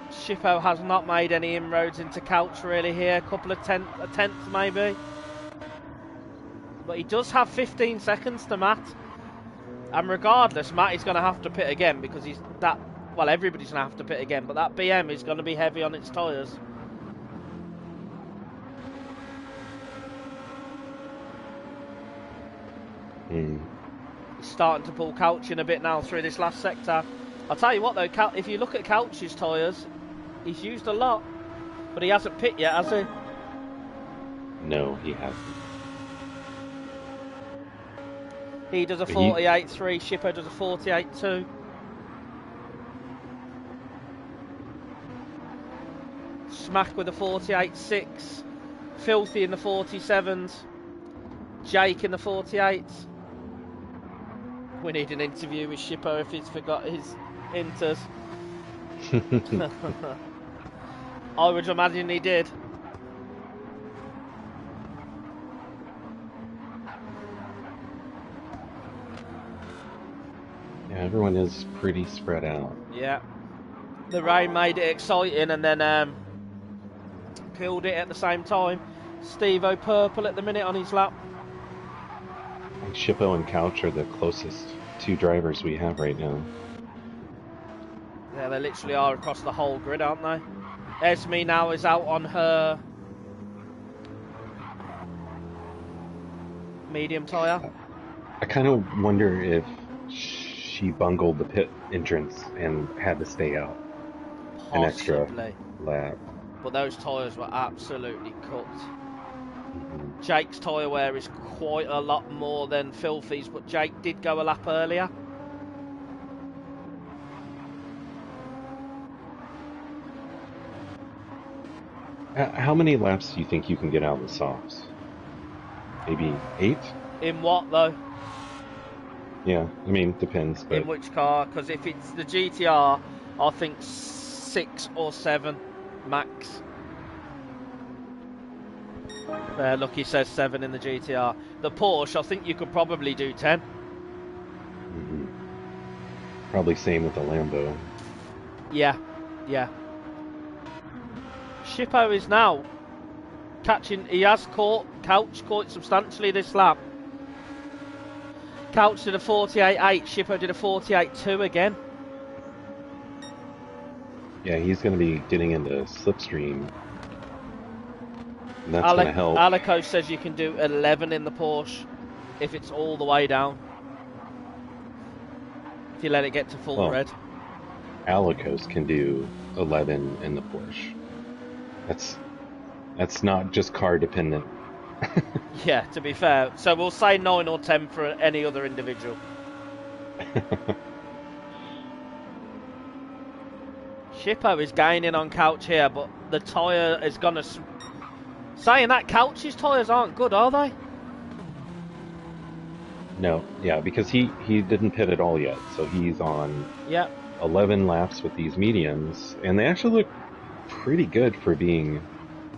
Shippo has not made any inroads into Couch really here. A couple of a tenth maybe. But he does have 15 seconds to Matt. And regardless, Matty's going to have to pit again because he's that. Well, everybody's going to have to pit again, but that BM is going to be heavy on its tyres. He's starting to pull Couch in a bit now through this last sector. I'll tell you what though, if you look at Couch's tyres, he's used a lot, but he hasn't pit yet, has he? No, he hasn't. He does a 48.3, Shippo does a 48.2. Smack with a 48.6. Filthy in the 47s. Jake in the 48s. We need an interview with Shippo if he's forgot his inters. I would imagine he did. Yeah, everyone is pretty spread out. Yeah. The rain made it exciting and then killed it at the same time. Steve-O purple at the minute on his lap. I think Shippo and Couch are the closest two drivers we have right now. Yeah, they literally are across the whole grid, aren't they? Esme now is out on her medium tyre. I kind of wonder if she bungled the pit entrance and had to stay out an extra lap. But those tyres were absolutely cooked. Jake's tyre wear is quite a lot more than Filthy's, but Jake did go a lap earlier. How many laps do you think you can get out of the softs? Maybe 8? In what though? Yeah, I mean, depends. But in which car? Because if it's the GTR, I think 6 or 7 max. Look, he says 7 in the GTR. The Porsche, I think you could probably do 10. Mm-hmm. Probably same with the Lambo. Yeah, yeah. Shippo is now catching. He has caught Couch quite substantially this lap. Couch did a 48.8. Shippo did a 48.2 again. Yeah, he's going to be getting into slipstream. And that's going to help. Alico says you can do 11 in the Porsche if it's all the way down. If you let it get to full red. Alicos can do 11 in the Porsche. That's not just car dependent. Yeah, to be fair. So we'll say 9 or 10 for any other individual. Shippo is gaining on Couch here, but the tyre is going to... Saying that, Couch's tyres aren't good, are they? No, yeah, because he didn't pit at all yet. So he's on 11 laps with these mediums, and they actually look pretty good for being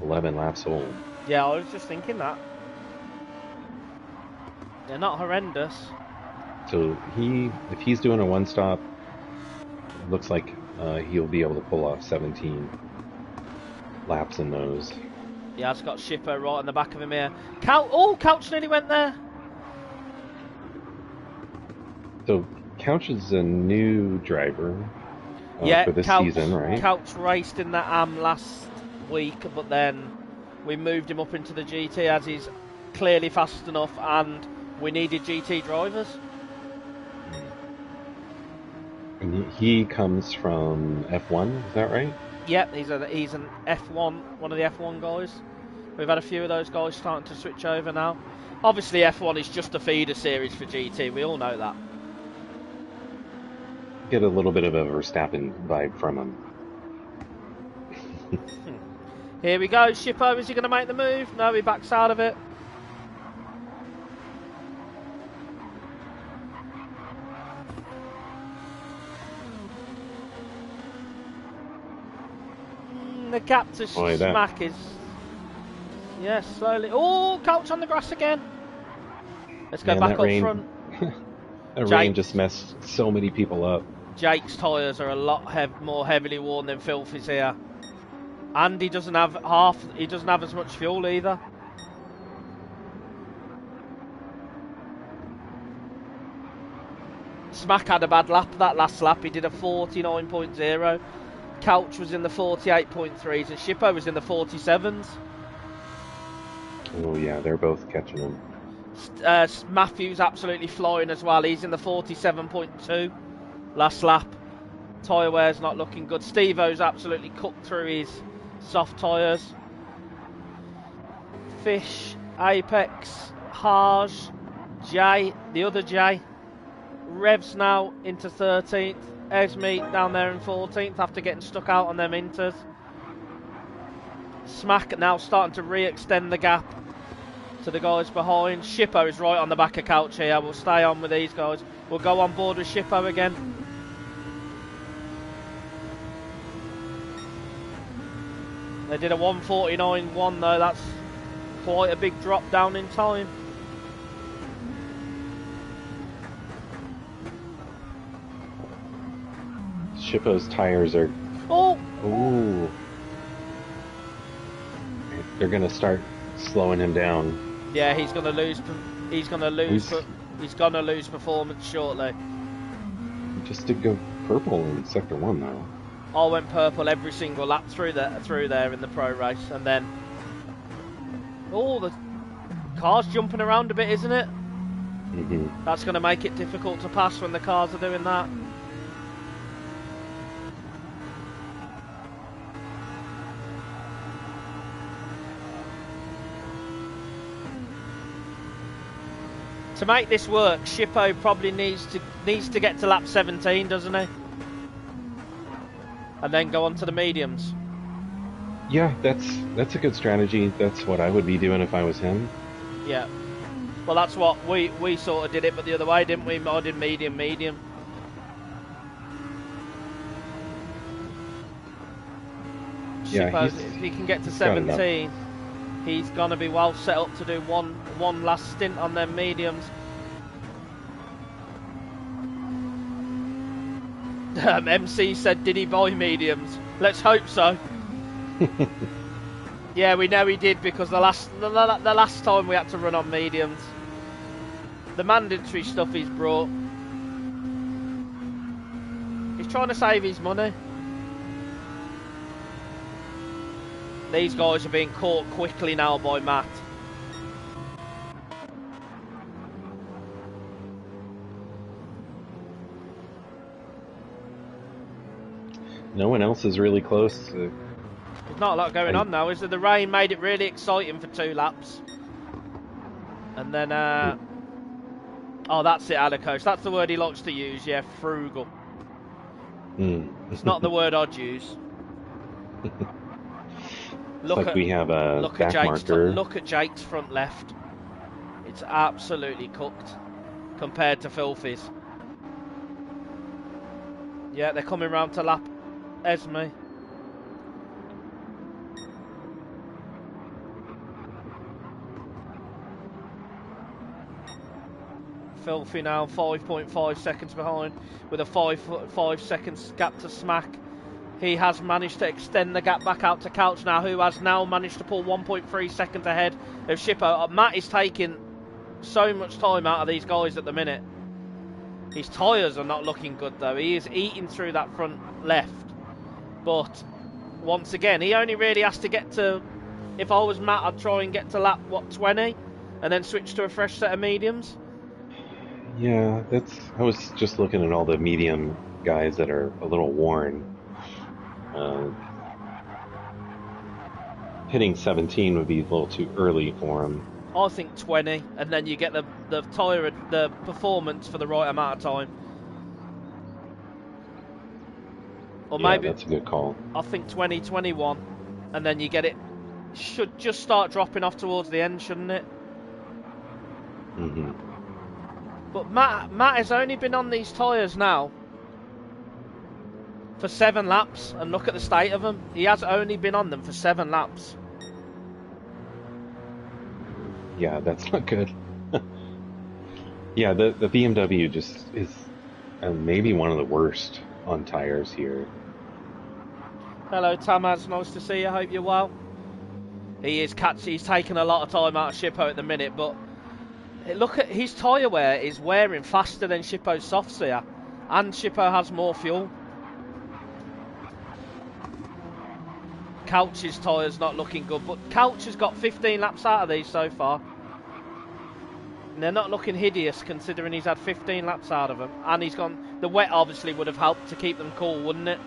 11 laps old. Yeah, I was just thinking that. They're not horrendous. So if he's doing a one-stop, it looks like he'll be able to pull off 17 laps in those. Yeah, it's got Shippo right in the back of him here. Couch nearly went there. So Couch is a new driver for this season, right? Couch raced in that AM last week, but then we moved him up into the GT as he's clearly fast enough and we needed GT drivers. And he comes from F1, is that right? Yep, he's an F1, one of the F1 guys. We've had a few of those guys starting to switch over now. Obviously F1 is just a feeder series for GT, we all know that. Get a little bit of a Verstappen vibe from him. Here we go, Shippo, is he going to make the move? No, he backs out of it. The gap to Smack is... Yeah, slowly. Oh, Couch on the grass again. Let's go back up front. That rain just messed so many people up. Jake's tyres are a lot more heavily worn than Filthy's here. And he doesn't have as much fuel either. Smack had a bad lap that last lap. He did a 49.0. Couch was in the 48.3s and Shippo was in the 47s. Oh yeah, they're both catching him. Matthew's absolutely flying as well. He's in the 47.2 last lap. Tyre wear's not looking good. Steve-O's absolutely cooked through his soft tyres. Fish, Apex, Harj, Jay, the other Jay. Revs now into 13th. Esme down there in 14th after getting stuck out on them inters. Smack now starting to re-extend the gap to the guys behind. Shippo is right on the back of Couch here. We'll stay on with these guys. We'll go on board with Shippo again. They did a 1:49.1 though. That's quite a big drop down in time. Shippo's tires are... Oh! Ooh. They're going to start slowing him down. Yeah, he's going to lose. He's going to lose. He's going to lose performance shortly. He just did go purple in Sector 1 though. I went purple every single lap through there in the pro race, and then the car's jumping around a bit, isn't it? Mm-hmm. That's going to make it difficult to pass when the cars are doing that. To make this work, Shippo probably needs to get to lap 17, doesn't he? And then go on to the mediums. Yeah, that's a good strategy. That's what I would be doing if I was him. Yeah. Well, that's what we sort of did it, but the other way, didn't we? I did medium. Yeah, Shippo, if he can get to 17, he's gonna be well set up to do one last stint on them mediums. MC said, did he buy mediums? Let's hope so. Yeah, we know he did, because the last time we had to run on mediums, the mandatory stuff he's brought, he's trying to save his money. These guys are being caught quickly now by Matt. No one else is really close. There's not a lot going on now, is there? The rain made it really exciting for 2 laps. And then, oh, that's it, Alicos. That's the word he likes to use, yeah, frugal. It's not the word I'd use. Look at Jake's front left. It's absolutely cooked compared to Filthy's. Yeah, they're coming round to lap Esme. Filthy now 5.5 seconds behind with a 5 seconds gap to Smack. He has managed to extend the gap back out to Couch now, who has now managed to pull 1.3 seconds ahead of Shippo. Matt is taking so much time out of these guys at the minute. His tyres are not looking good though. He is eating through that front left. But once again, he only really has to get to... If I was Matt, I'd try and get to lap, 20? And then switch to a fresh set of mediums. Yeah, I was just looking at all the medium guys that are a little worn. Hitting 17 would be a little too early for him. I think 20, and then you get the tyre, the performance for the right amount of time. Or maybe that's a good call. I think 20, 21, and then you get it. Should just start dropping off towards the end, shouldn't it? Mm-hmm. But Matt has only been on these tyres now for 7 laps, and look at the state of them. He has only been on them for 7 laps. Yeah, that's not good. Yeah, the BMW just is maybe one of the worst on tires here. Hello, Tamaz. Nice to see you. Hope you're well. He's taking a lot of time out of Shippo at the minute, but Look at his tyre wear is wearing faster than Shippo's softs here, and Shippo has more fuel. Couch's tyre's not looking good, but Couch has got 15 laps out of these so far. And they're not looking hideous considering he's had 15 laps out of them, and he's gone. The wet obviously would have helped to keep them cool, wouldn't it?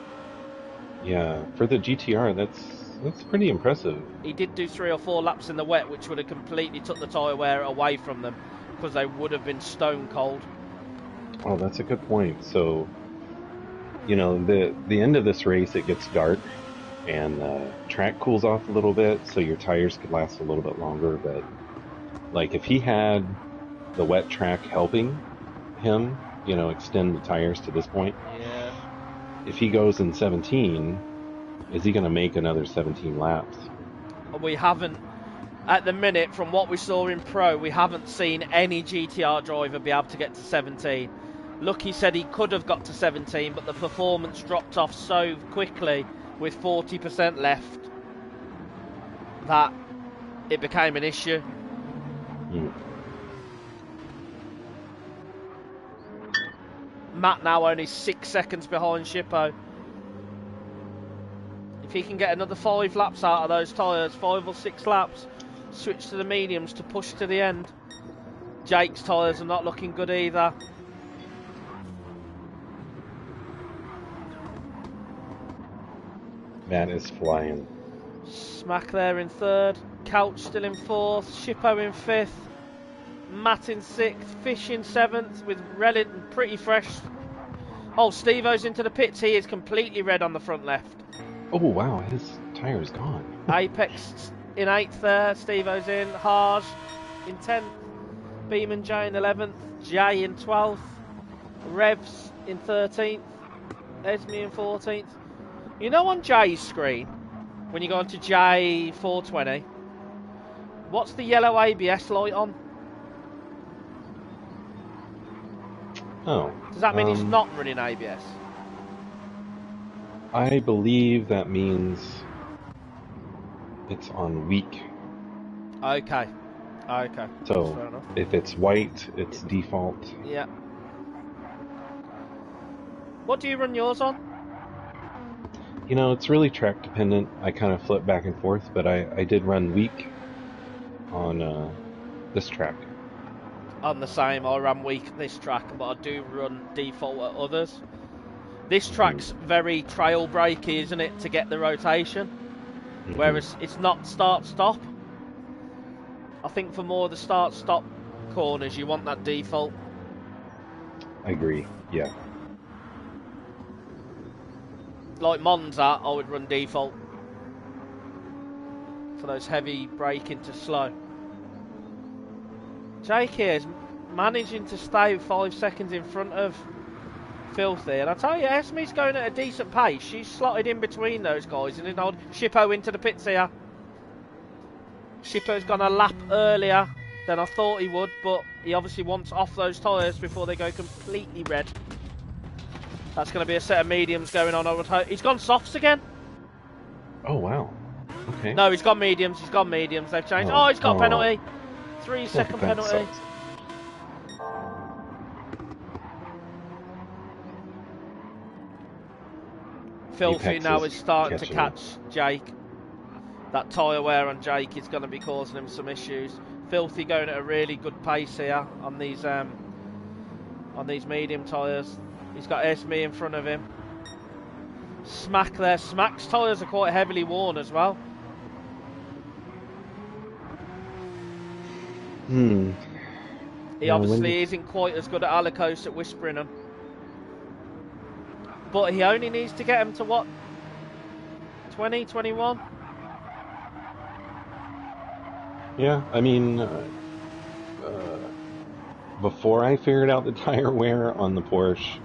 Yeah, for the GTR, that's pretty impressive. He did do 3 or 4 laps in the wet, which would have completely took the tyre wear away from them, because they would have been stone cold. Oh, that's a good point. So, you know, the end of this race, it gets dark, and track cools off a little bit, so your tires could last a little bit longer. But like, if he had the wet track helping him, you know, extend the tires to this point, yeah. If he goes in 17, is he going to make another 17 laps? We haven't, at the minute, from what we saw in Pro, we haven't seen any GTR driver be able to get to 17. Lucky said he could have got to 17, but the performance dropped off so quickly with 40% left that it became an issue. Matt now only 6 seconds behind Shippo. If he can get another 5 laps out of those tyres, 5 or 6 laps, switch to the mediums to push to the end. Jake's tyres are not looking good either. Matt is flying. Smack there in 3rd. Couch still in 4th. Shippo in 5th. Matt in 6th. Fish in 7th with pretty fresh. Oh, Steve-O's into the pits. He is completely red on the front left. Oh, wow, his tire's gone. Apex in 8th there. Steve-O's in. Harj in 10th. Beeman J in 11th. Jay in 12th. Revs in 13th. Esme in 14th. You know, on Jay's screen, when you go onto J420, what's the yellow ABS light on? Oh. Does that mean he's not running ABS? I believe that means it's on weak. Okay. Okay. So if it's white, it's default. Yeah. What do you run yours on? You know, it's really track dependent. I kind of flip back and forth, but I did run weak on this track. I'm the same. I run weak this track, but I do run default at others. This track's very trail breaky, isn't it, to get the rotation? Whereas it's not start-stop. I think for more of the start-stop corners, you want that default. I agree, yeah. Like Monza, I would run default for those heavy braking to slow. Jake here is managing to stay 5 seconds in front of Filthy, and I tell you, Esme's going at a decent pace. She's slotted in between those guys, and then old Shippo into the pits here. Shippo's gone a lap earlier than I thought he would, but he obviously wants off those tyres before they go completely red. That's going to be a set of mediums going on, I would hope. He's gone softs again. Oh, wow. Okay. No, he's gone mediums. He's gone mediums. They've changed. Oh, he's got a penalty. 3-second penalty. Filthy now is starting to catch Jake. That tyre wear on Jake is going to be causing him some issues. Filthy going at a really good pace here on these medium tyres. He's got Esme in front of him. Smack there. Smack's tyres are quite heavily worn as well. He obviously isn't quite as good at Alicos at whispering them. But he only needs to get him to what? 20, 21? Yeah, I mean, before I figured out the tire wear on the Porsche,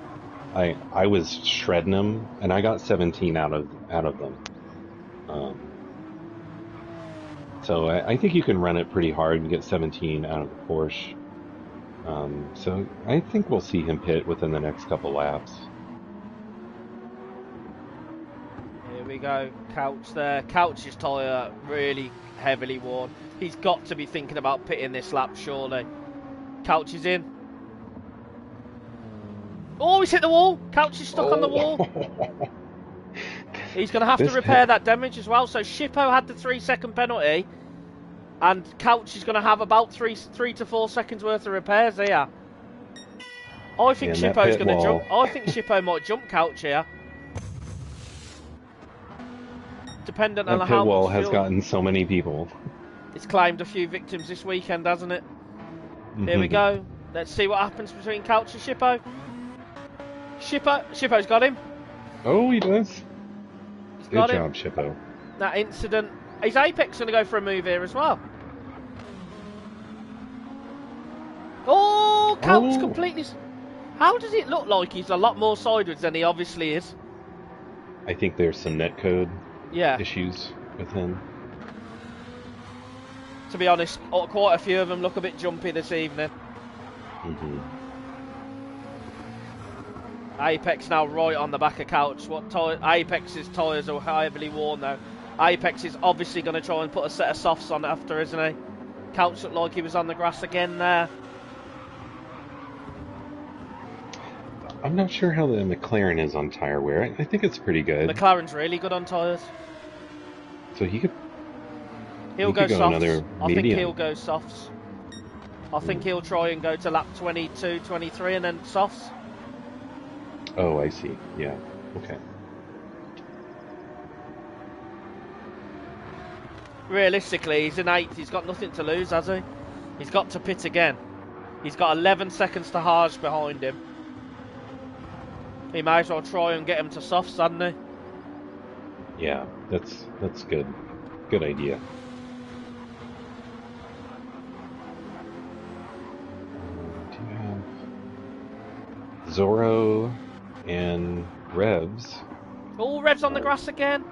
I was shredding them, and I got 17 out of them. So I think you can run it pretty hard and get 17 out of the Porsche. So I think we'll see him pit within the next couple laps. Here we go, Couch there. Couch's tyre really heavily worn. He's got to be thinking about pitting this lap, surely. Couch is in. Oh, he's hit the wall. Couch is stuck on the wall. He's going to have to repair that damage as well. So Shippo had the 3-second penalty, and Couch is going to have about 3 to 4 seconds worth of repairs here. I think Shippo's going to jump. I think Shippo might jump Couch here. Dependent on how pit wall has gotten so many people. It's claimed a few victims this weekend, hasn't it? Here we go. Let's see what happens between Couch and Shippo. Shippo's got him. Oh, he does. Good job, Shippo. That incident. Is Apex going to go for a move here as well? Oh, Couch completely... How does it look like he's a lot more sideways than he obviously is? I think there's some netcode issues with him. To be honest, quite a few of them look a bit jumpy this evening. Apex now right on the back of Couch. Apex's tyres are heavily worn though. Apex is obviously going to try and put a set of softs on after, isn't he? Couch looked like he was on the grass again there. I'm not sure how the McLaren is on tyre wear. I think it's pretty good. McLaren's really good on tyres. So He'll go softs. I think he'll go softs. I think he'll try and go to lap 22, 23 and then softs. Oh, I see. Yeah. Okay. Realistically, he's in 8th. He's got nothing to lose, has he? He's got to pit again. He's got 11 seconds to Haj behind him. He might as well try and get him to softs, hasn't he? Yeah, that's good. Good idea. Do you have Zorro and Revs? Oh, Revs on the grass again.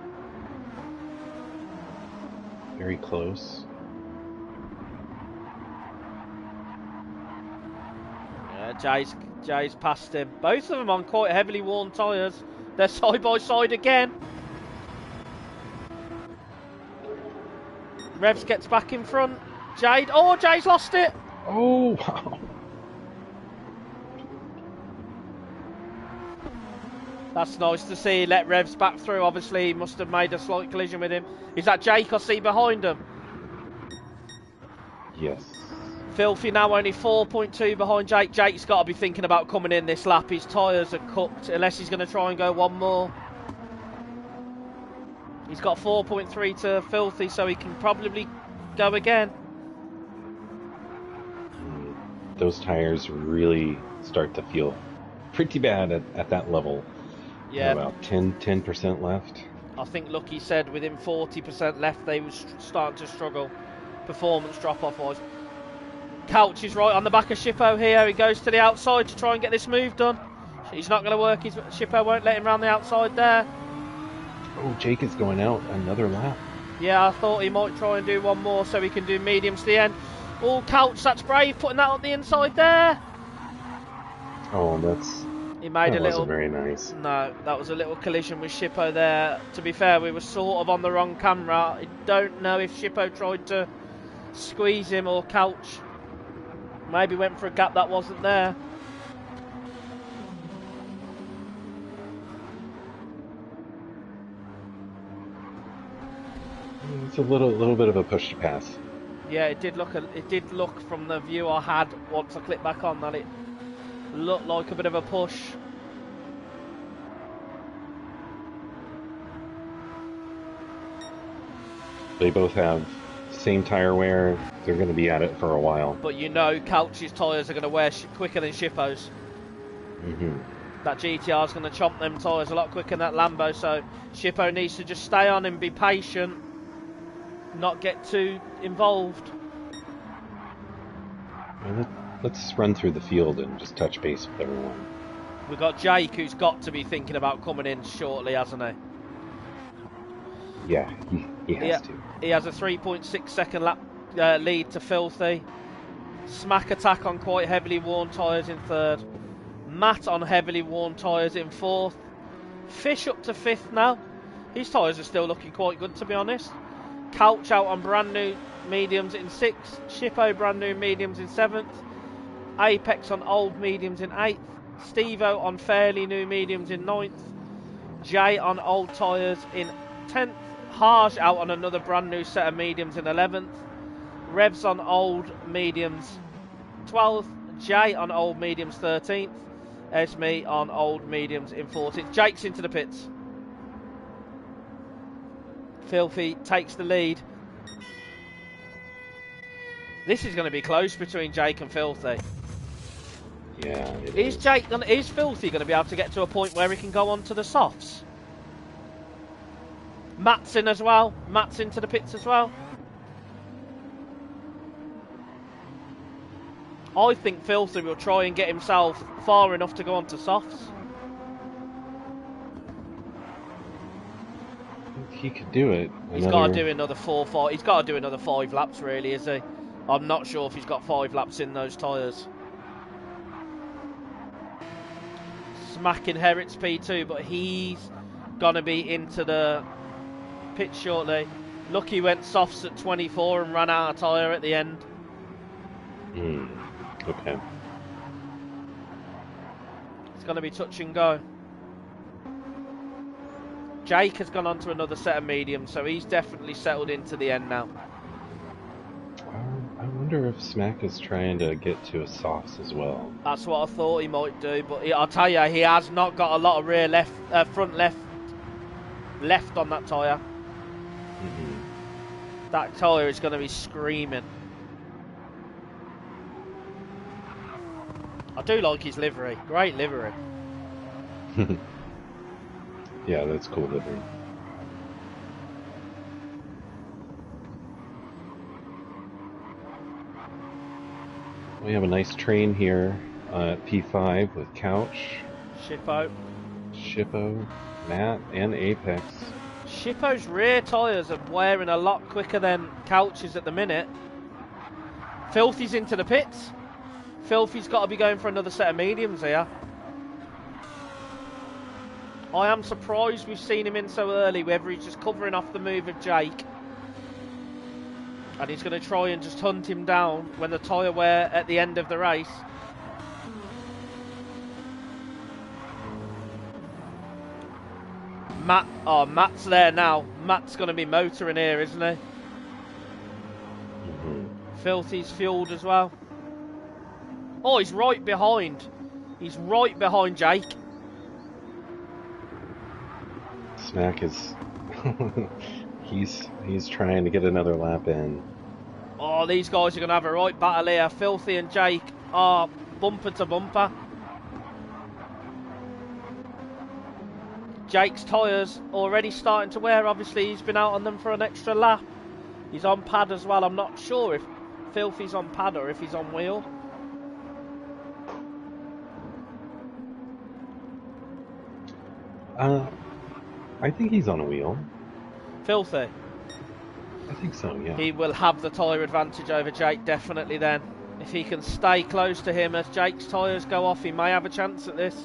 Very close. Yeah, Jay's past him. Both of them on quite heavily worn tyres. They're side by side again. Revs gets back in front. Jade. Oh, Jay's lost it. Oh, wow. That's nice to see. Let Revs back through. Obviously, he must have made a slight collision with him. Is that Jake I see behind him? Yes. Filthy now only 4.2 behind Jake. Jake's got to be thinking about coming in this lap. His tyres are cooked unless he's going to try and go one more. He's got 4.3 to Filthy, so he can probably go again. Those tyres really start to feel pretty bad at that level. Yeah. About 10% left. I think Lucky said within 40% left they were starting to struggle, performance drop-off wise. Couch is right on the back of Shippo here. He goes to the outside to try and get this move done. He's not going to work. Shippo won't let him round the outside there. Oh, Jake is going out another lap. Yeah, I thought he might try and do one more so he can do mediums to the end. Oh, Couch, that's brave, putting that on the inside there. Oh, that wasn't very nice. No, that was a little collision with Shippo there. To be fair, we were sort of on the wrong camera. I don't know if Shippo tried to squeeze him or Couch maybe went for a gap that wasn't there. It's a little bit of a push to pass. Yeah, it did look from the view I had once I clicked back on that it looked like a bit of a push. They both have same tyre wear. They're going to be at it for a while. But you know, Couch's tyres are going to wear quicker than Shippo's. That GTR is going to chomp them tyres a lot quicker than that Lambo, so Shippo needs to just stay on and be patient, not get too involved. Let's run through the field and just touch base with everyone. We've got Jake, who's got to be thinking about coming in shortly, hasn't he? Yeah, he has to. He has a 3.6 second lap lead to Filthy. Smack Attack on quite heavily worn tyres in third. Matt on heavily worn tyres in fourth. Fish up to fifth now. His tyres are still looking quite good, to be honest. Couch out on brand new mediums in sixth. Shippo brand new mediums in seventh. Apex on old mediums in 8th. Stevo on fairly new mediums in 9th. Jay on old tyres in 10th. Harj out on another brand new set of mediums in 11th. Revs on old mediums 12th. Jay on old mediums 13th. Esme on old mediums in 14th. Jake's into the pits. Filthy takes the lead. This is going to be close between Jake and Filthy. Yeah, Is Filthy going to be able to get to a point where he can go on to the softs? Matt's in as well. Matt's into the pits as well. I think Filthy will try and get himself far enough to go on to softs. He could do it. He's got to do another 4-5. He's got to do another 5 laps, really, is he? I'm not sure if he's got 5 laps in those tyres. Smack inherits P2, but he's gonna be into the pit shortly. Lucky went softs at 24 and ran out of tyre at the end. Okay. It's gonna be touch and go. Jake has gone on to another set of mediums, so he's definitely settled into the end now. I wonder if Smack is trying to get to a softs as well. That's what I thought he might do, but I'll tell you, he has not got a lot of rear left, front left on that tyre. That tyre is going to be screaming. I do like his livery. Great livery. Yeah, that's cool livery. We have a nice train here at P5 with Couch, Shippo, Matt, and Apex. Shippo's rear tyres are wearing a lot quicker than Couch's at the minute. Filthy's into the pits. Filthy's got to be going for another set of mediums here. I am surprised we've seen him in so early, whether he's just covering off the move of Jake. And he's going to try and just hunt him down when the tyre wear at the end of the race. Matt's there now. Matt's going to be motoring here, isn't he? Filthy's fueled as well. Oh, he's right behind. He's right behind Jake. Smack is... he's trying to get another lap in. Oh, these guys are going to have a right battle here. Filthy and Jake are bumper to bumper. Jake's tyres already starting to wear. Obviously, he's been out on them for an extra lap. He's on pad as well. I'm not sure if Filthy's on pad or if he's on wheel. I think he's on a wheel. Filthy? I think so, yeah. He will have the tyre advantage over Jake, definitely then. If he can stay close to him as Jake's tyres go off, he may have a chance at this.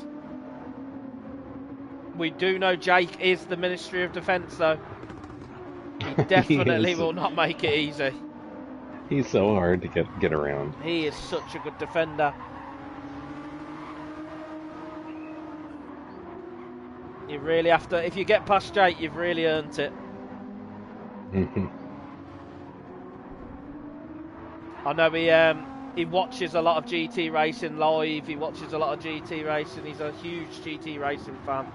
We do know Jake is the Ministry of Defence, though. He definitely will not make it easy. He's so hard to get around. He is such a good defender. You really have to, if you get past Jake, you've really earned it. I know he watches a lot of GT racing live. He watches a lot of GT racing. He's a huge GT racing fan.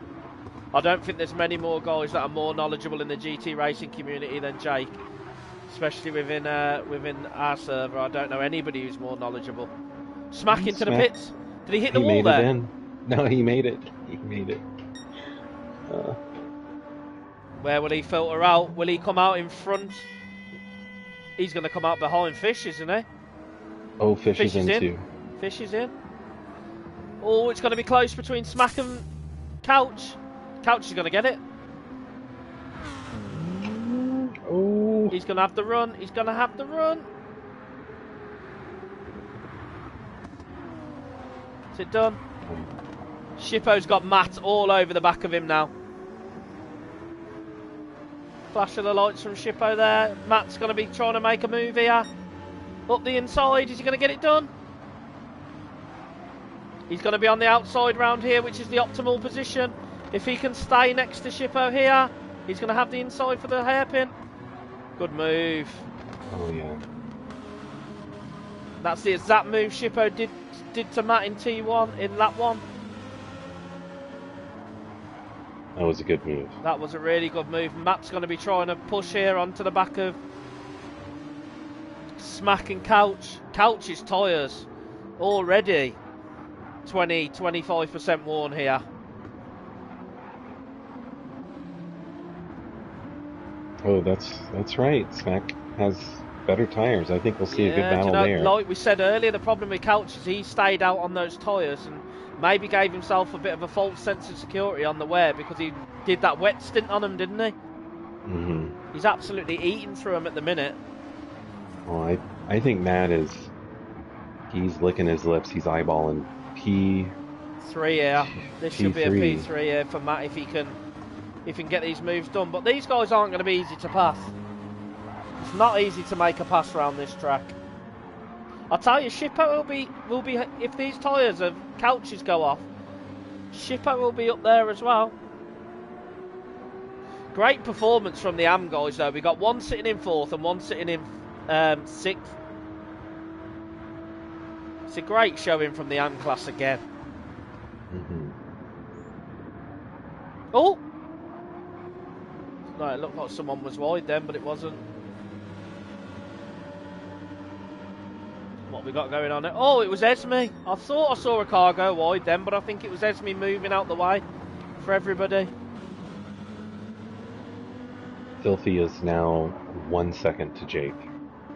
I don't think there's many more guys that are more knowledgeable in the GT racing community than Jake, especially within our server. I don't know anybody who's more knowledgeable. Smack into the pits. Did he hit the wall there? No, he made it. He made it. Where will he filter out? Will he come out in front? He's going to come out behind Fish, isn't he? Oh, Fish is in too. Fish is in. Oh, it's going to be close between Smack and Couch. Couch is going to get it. Oh. He's going to have the run. He's going to have the run. Is it done? Shippo's got Matt all over the back of him now. Flash of the lights from Shippo there. Matt's going to be trying to make a move here. Up the inside. Is he going to get it done? He's going to be on the outside round here, which is the optimal position. If he can stay next to Shippo here, he's going to have the inside for the hairpin. Good move. Oh, yeah. That's the exact move Shippo did to Matt in T1, in lap 1. That was a good move. That was a really good move. Matt's going to be trying to push here onto the back of Smack and Couch. Couch's tyres already 20-25% worn here. Oh, that's right. Smack has better tires. I think we'll see a good battle there. Like we said earlier, the problem with Couch is he stayed out on those tyres and maybe gave himself a bit of a false sense of security on the wear because he did that wet stint on him, didn't he? Mm-hmm. He's absolutely eating through him at the minute. Well, I think Matt he's licking his lips. He's eyeballing P3 here. This should be a P3 here for Matt if he can get these moves done. But these guys aren't going to be easy to pass. It's not easy to make a pass around this track. I'll tell you, Shippo will be if these tyres of Couches go off, Shippo will be up there as well. Great performance from the AM guys though. We got one sitting in 4th and one sitting in 6th. It's a great showing from the AM class again. Mm-hmm. Oh! No, it looked like someone was wide then, but it wasn't. What we got going on there? Oh, it was Esme. I thought I saw a car go wide then, but I think it was Esme moving out the way for everybody. Filthy is now 1 second to Jake.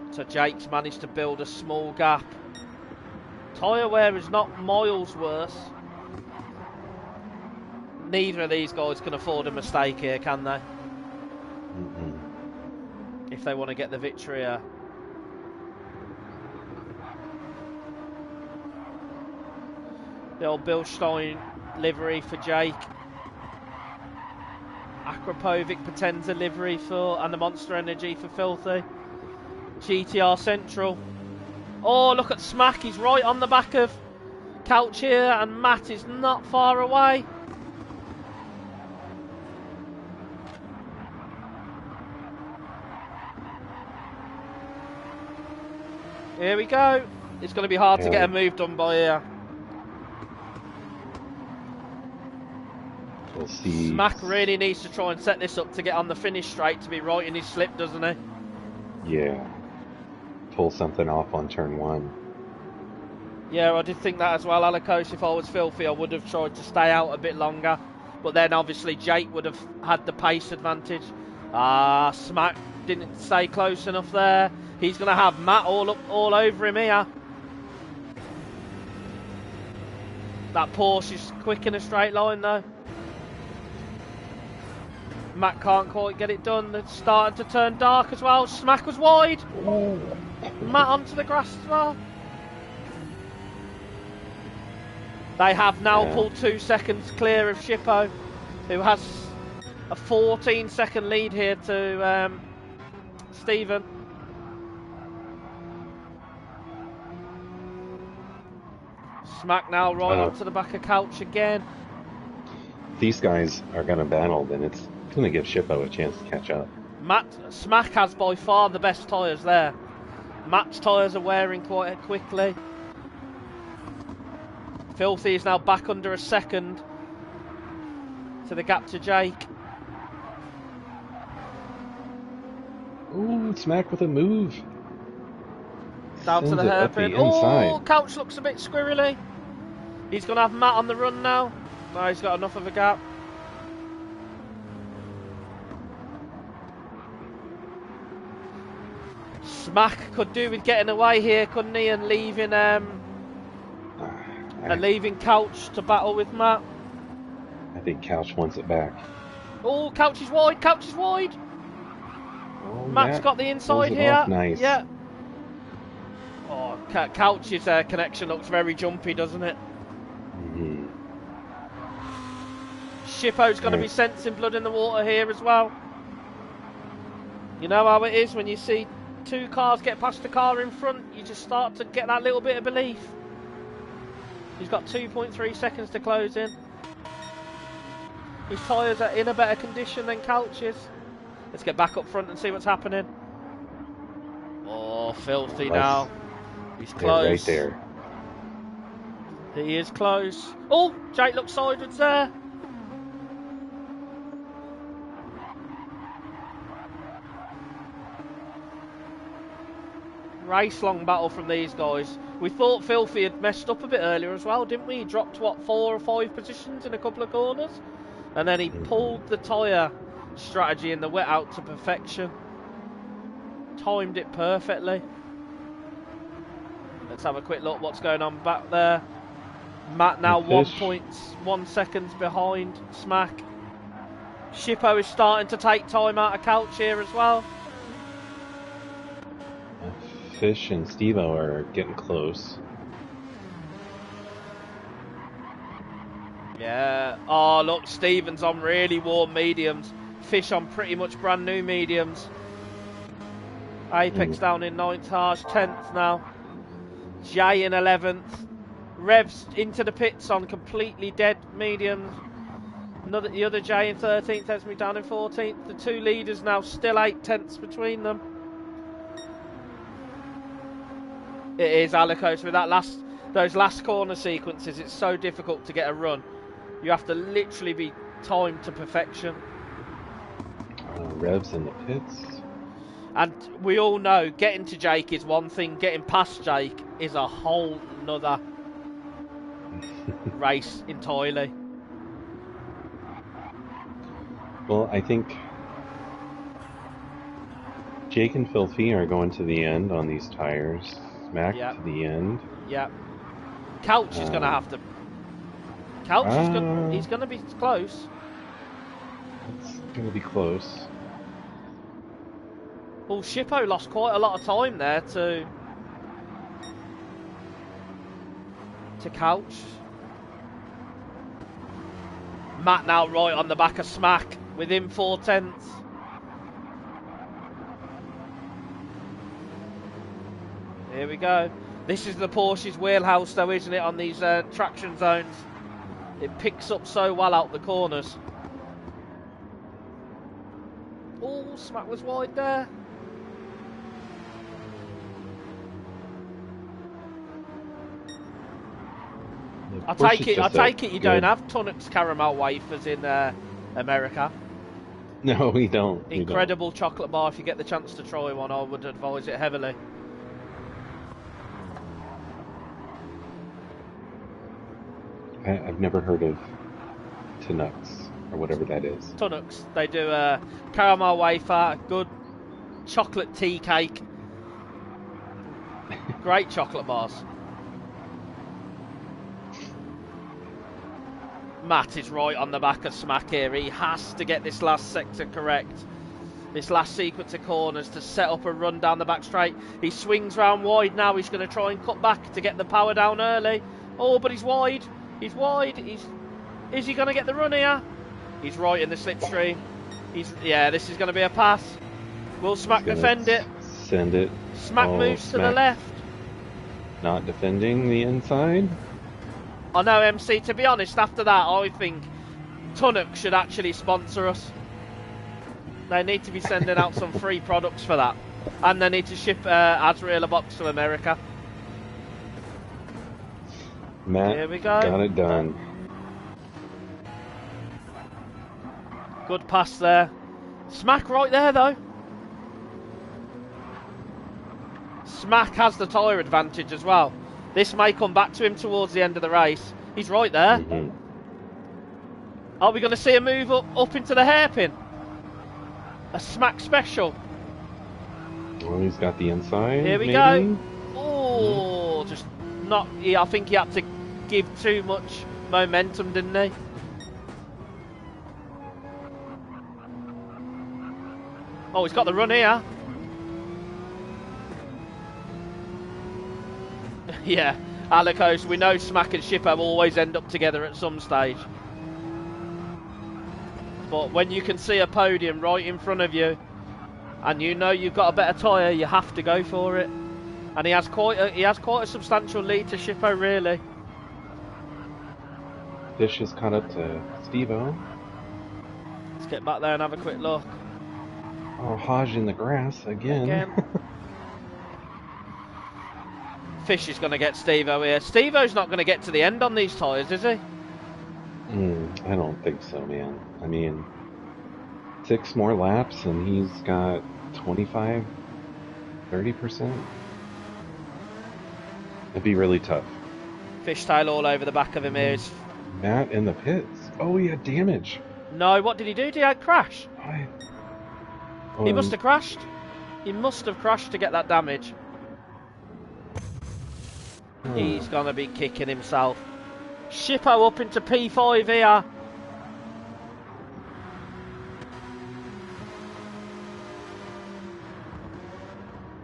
So Jake's managed to build a small gap. Tyre wear is not miles worse. Neither of these guys can afford a mistake here, can they? Mm-mm. If they want to get the victory here. The old Bill Stein livery for Jake. Akrapovic Potenza livery and the Monster Energy for Filthy. GTR Central. Oh, look at Smack. He's right on the back of Couch here, and Matt is not far away. Here we go. It's going to be hard to get a move done by here. We'll see. Smack really needs to try and set this up to get on the finish straight to be right in his slip, doesn't he? Yeah. Pull something off on turn 1. Yeah, I did think that as well, Alikos. If I was Filthy, I would have tried to stay out a bit longer. But then obviously Jake would have had the pace advantage. Smack didn't stay close enough there. He's going to have Matt all over him here. That Porsche is quick in a straight line though. Matt can't quite get it done. It's starting to turn dark as well. Smack was wide. Ooh. Matt onto the grass as well. They have now pulled 2 seconds clear of Shippo, who has a 14-second lead here to Stephen. Smack now right onto the back of Couch again. These guys are going to battle, then it's going to give Shippo a chance to catch up. Smack has by far the best tyres there. Matt's tyres are wearing quite quickly. Filthy is now back under a second to the gap to Jake. Ooh, Smack with a move. Down to the hairpin. Oh, Couch looks a bit squirrely. He's going to have Matt on the run now. No, he's got enough of a gap. Smack could do with getting away here, couldn't he, and leaving Couch to battle with Matt. I think Couch wants it back. Oh, Couch is wide. Couch is wide. Oh, Matt's got the inside here. Nice. Yeah. Oh, Couch's connection looks very jumpy, doesn't it? Mm-hmm. Shippo's going to be sensing blood in the water here as well. You know how it is when you see 2 cars get past the car in front, you just start to get that little bit of belief. He's got 2.3 seconds to close in. His tyres are in a better condition than Couch's. Let's get back up front and see what's happening. Oh, filthy now. He's close. Right there. He is close. Oh, Jake looks sideways there. Race-long battle from these guys. We thought Filthy had messed up a bit earlier as well, didn't we? He dropped, what, 4 or 5 positions in a couple of corners? And then he pulled the tyre strategy in the wet out to perfection. Timed it perfectly. Let's have a quick look what's going on back there. Matt now 1.1 seconds behind Smack. Shippo is starting to take time out of Couch here as well. Fish and Steve-O are getting close. Yeah. Oh, look, Stevens on really warm mediums. Fish on pretty much brand new mediums. Apex down in 9th, Harsh 10th now. Jay in 11th. Revs into the pits on completely dead mediums. The other Jay in 13th, Esme down in 14th. The two leaders now still 8/10ths between them. It is Alicos with those last corner sequences. It's so difficult to get a run. You have to literally be timed to perfection. Revs in the pits. And we all know getting to Jake is one thing. Getting past Jake is a whole nother race entirely. Well, I think Jake and Filthy are going to the end on these tires. Smack to the end. Yep. Couch is going to have to... Couch is he's going to be close. It's going to be close. Well, Shippo lost quite a lot of time there to Couch. Matt now right on the back of Smack within 4/10. Here we go. This is the Porsche's wheelhouse though, isn't it, on these traction zones? It picks up so well out the corners. Oh, Smack was wide there. I take it you don't have Tunnocks caramel wafers in America. No, we don't. Incredible chocolate bar. If you get the chance to try one, I would advise it heavily. I've never heard of Tunnocks or whatever that is. Tunnocks. They do a caramel wafer, good chocolate tea cake. Great chocolate bars. Matt is right on the back of Smack here. He has to get this last sector correct. This last sequence of corners to set up a run down the back straight. He swings round wide now. He's going to try and cut back to get the power down early. Oh, but he's wide. He's wide. Is he going to get the run here? He's right in the slipstream. Yeah, this is going to be a pass. Will Smack defend it? Send it. Smack moves to the left. Not defending the inside. I know, MC, to be honest, after that, I think Tunnocks should actually sponsor us. They need to be sending out some free products for that. And they need to ship Azrael a box to America. Matt, here we go. Got it done. Good pass there. Smack right there, though. Smack has the tyre advantage as well. This may come back to him towards the end of the race. He's right there. Are we going to see a move up into the hairpin? A Smack special. Well, he's got the inside. Here we go. Oh, just not. Yeah, I think he had to give too much momentum, didn't he? Oh, he's got the run here. Yeah, Alicos, we know Smack and Shippo always end up together at some stage. But when you can see a podium right in front of you, and you know you've got a better tyre, you have to go for it. And he has quite a substantial lead to Shippo, really. Fish has caught up to Steve-O. Let's get back there and have a quick look. Oh, Hodge in the grass again. Fish is going to get Steve-O here. Steve-O's not going to get to the end on these tyres, is he? I don't think so, man. I mean, 6 more laps and he's got 25, 30%. It'd be really tough. Fishtail all over the back of him here. Matt in the pits. Oh, he had damage. No, what did he do? Did he crash? He must have crashed. He must have crashed to get that damage. He's going to be kicking himself. Shippo up into P5 here.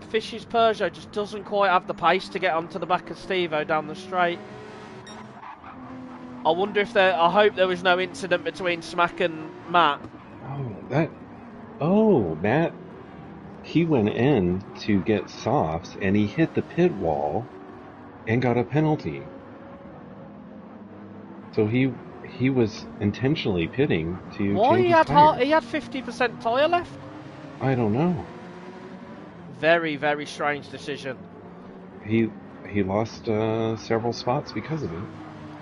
Fish's Peugeot just doesn't quite have the pace to get onto the back of Steve-O down the straight. I wonder if I hope there was no incident between Smack and Matt. Matt, he went in to get softs and he hit the pit wall and got a penalty. So he was intentionally pitting to why change he his tires. He had 50% tyre left? I don't know. Very, very strange decision. He lost several spots because of it.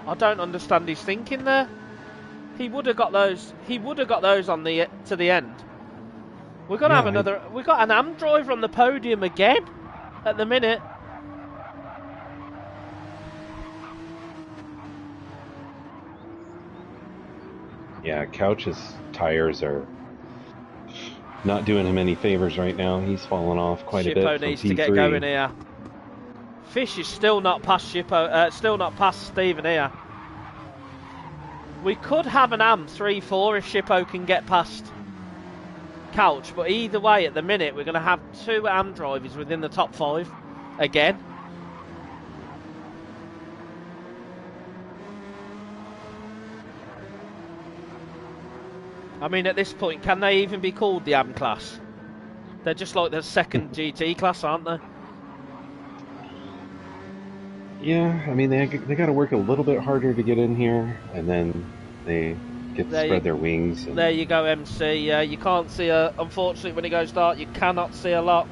I don't understand his thinking there. He would have got those. He would have got those on the to the end. We're gonna have another. We got an AM driver on the podium again at the minute. Yeah, Couch's tires are not doing him any favors right now. He's fallen off quite a bit. Shippo needs to get going here. Fish is still not past Shippo, still not past Stephen here. We could have an AM 3-4 if Shippo can get past Couch, but either way, at the minute, we're going to have 2 AM drivers within the top 5 again. I mean, at this point, can they even be called the AM class? They're just like the second GT class, aren't they? Yeah, I mean, they got to work a little bit harder to get in here, and then they get to spread their wings. And there you go, MC. You can't see unfortunately, when it goes dark, you cannot see a lot.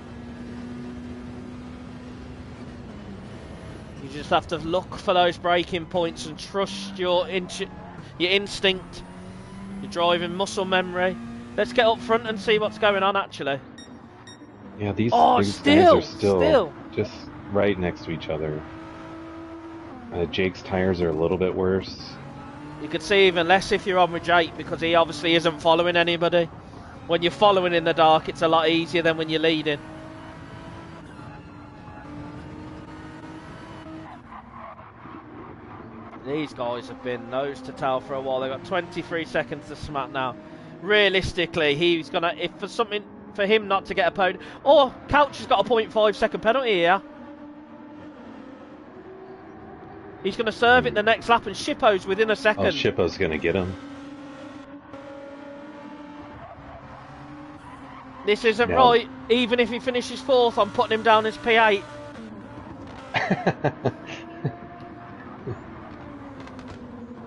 You just have to look for those braking points and trust your instinct, your driving muscle memory. Let's get up front and see what's going on, actually. Yeah, these guys are still just right next to each other. Jake's tires are a little bit worse. You could see even less if you're on with Jake, because he obviously isn't following anybody. When you're following in the dark, it's a lot easier than when you're leading. These guys have been nose to tail for a while. They've got 23 seconds to smack now. Realistically, he's gonna, if for something for him not to get a podium. Oh, Couch has got a 0.5 second penalty here. He's going to serve it the next lap, and Shippo's within a second. Oh, Shippo's going to get him. This isn't right. Even if he finishes 4th, I'm putting him down as P8.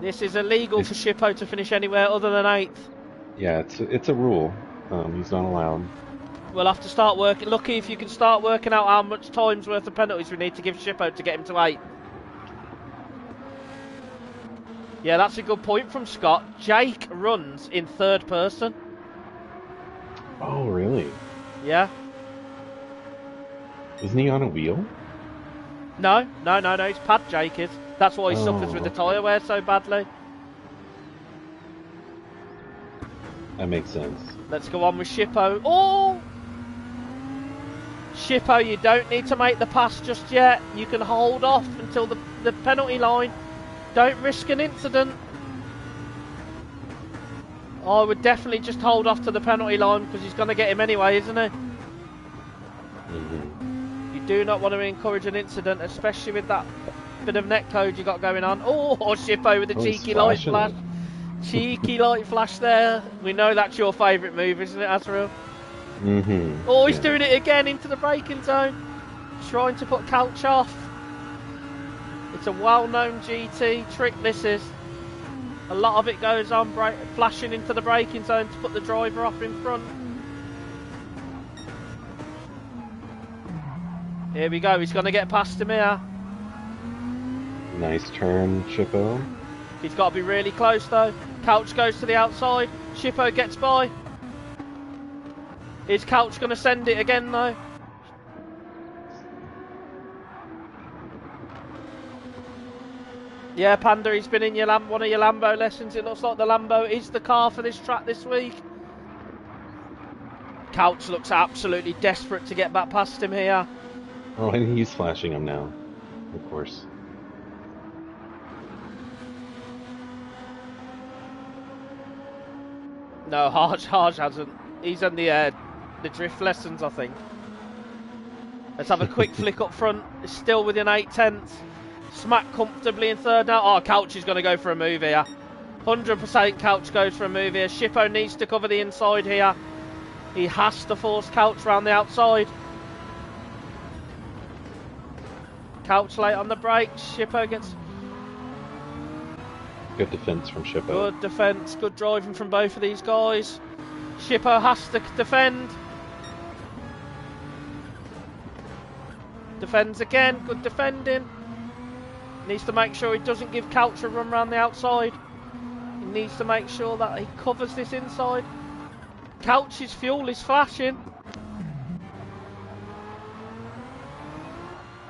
This is illegal for Shippo to finish anywhere other than 8th. Yeah, it's a rule. He's not allowed. We'll have to start working. Lucky if you can start working out how much time's worth of penalties we need to give Shippo to get him to 8. Yeah, that's a good point from Scott. Jake runs in 3rd person. Oh, really? Yeah. Isn't he on a wheel? No. He's pad Jake is. That's why he suffers with the tyre wear so badly. That makes sense. Let's go on with Shippo. Oh! Shippo, you don't need to make the pass just yet. You can hold off until the penalty line. Don't risk an incident. I would definitely just hold off to the penalty line, because he's going to get him anyway, isn't he? Mm-hmm. You do not want to encourage an incident, especially with that bit of net code you got going on. Oh, Shippo with a cheeky light flash. Cheeky light flash there. We know that's your favourite move, isn't it, Azrael? Mm-hmm. Oh, he's doing it again into the braking zone. Trying to put Couch off. It's a well-known GT trick, this is. A lot of it goes on flashing into the braking zone to put the driver off in front. Here we go, he's going to get past him here. Nice turn, Shippo. He's got to be really close though. Couch goes to the outside. Shippo gets by. Is Couch going to send it again though? Yeah, Panda, he's been in your one of your Lambo lessons. It looks like the Lambo is the car for this track this week. Couch looks absolutely desperate to get back past him here. Oh, and he's flashing him now, of course. No, Harj hasn't. He's on the drift lessons, I think. Let's have a quick flick up front. It's still within 8/10. Smack comfortably in third now. Oh, Couch is going to go for a move here. 100% Couch goes for a move here. Shippo needs to cover the inside here. He has to force Couch round the outside. Couch late on the brakes. Shippo gets... Good defense from Shippo. Good defence. Good driving from both of these guys. Shippo has to defend. Defends again. Good defending. Needs to make sure he doesn't give Couch a run around the outside. He needs to make sure that he covers this inside. Couch's fuel is flashing.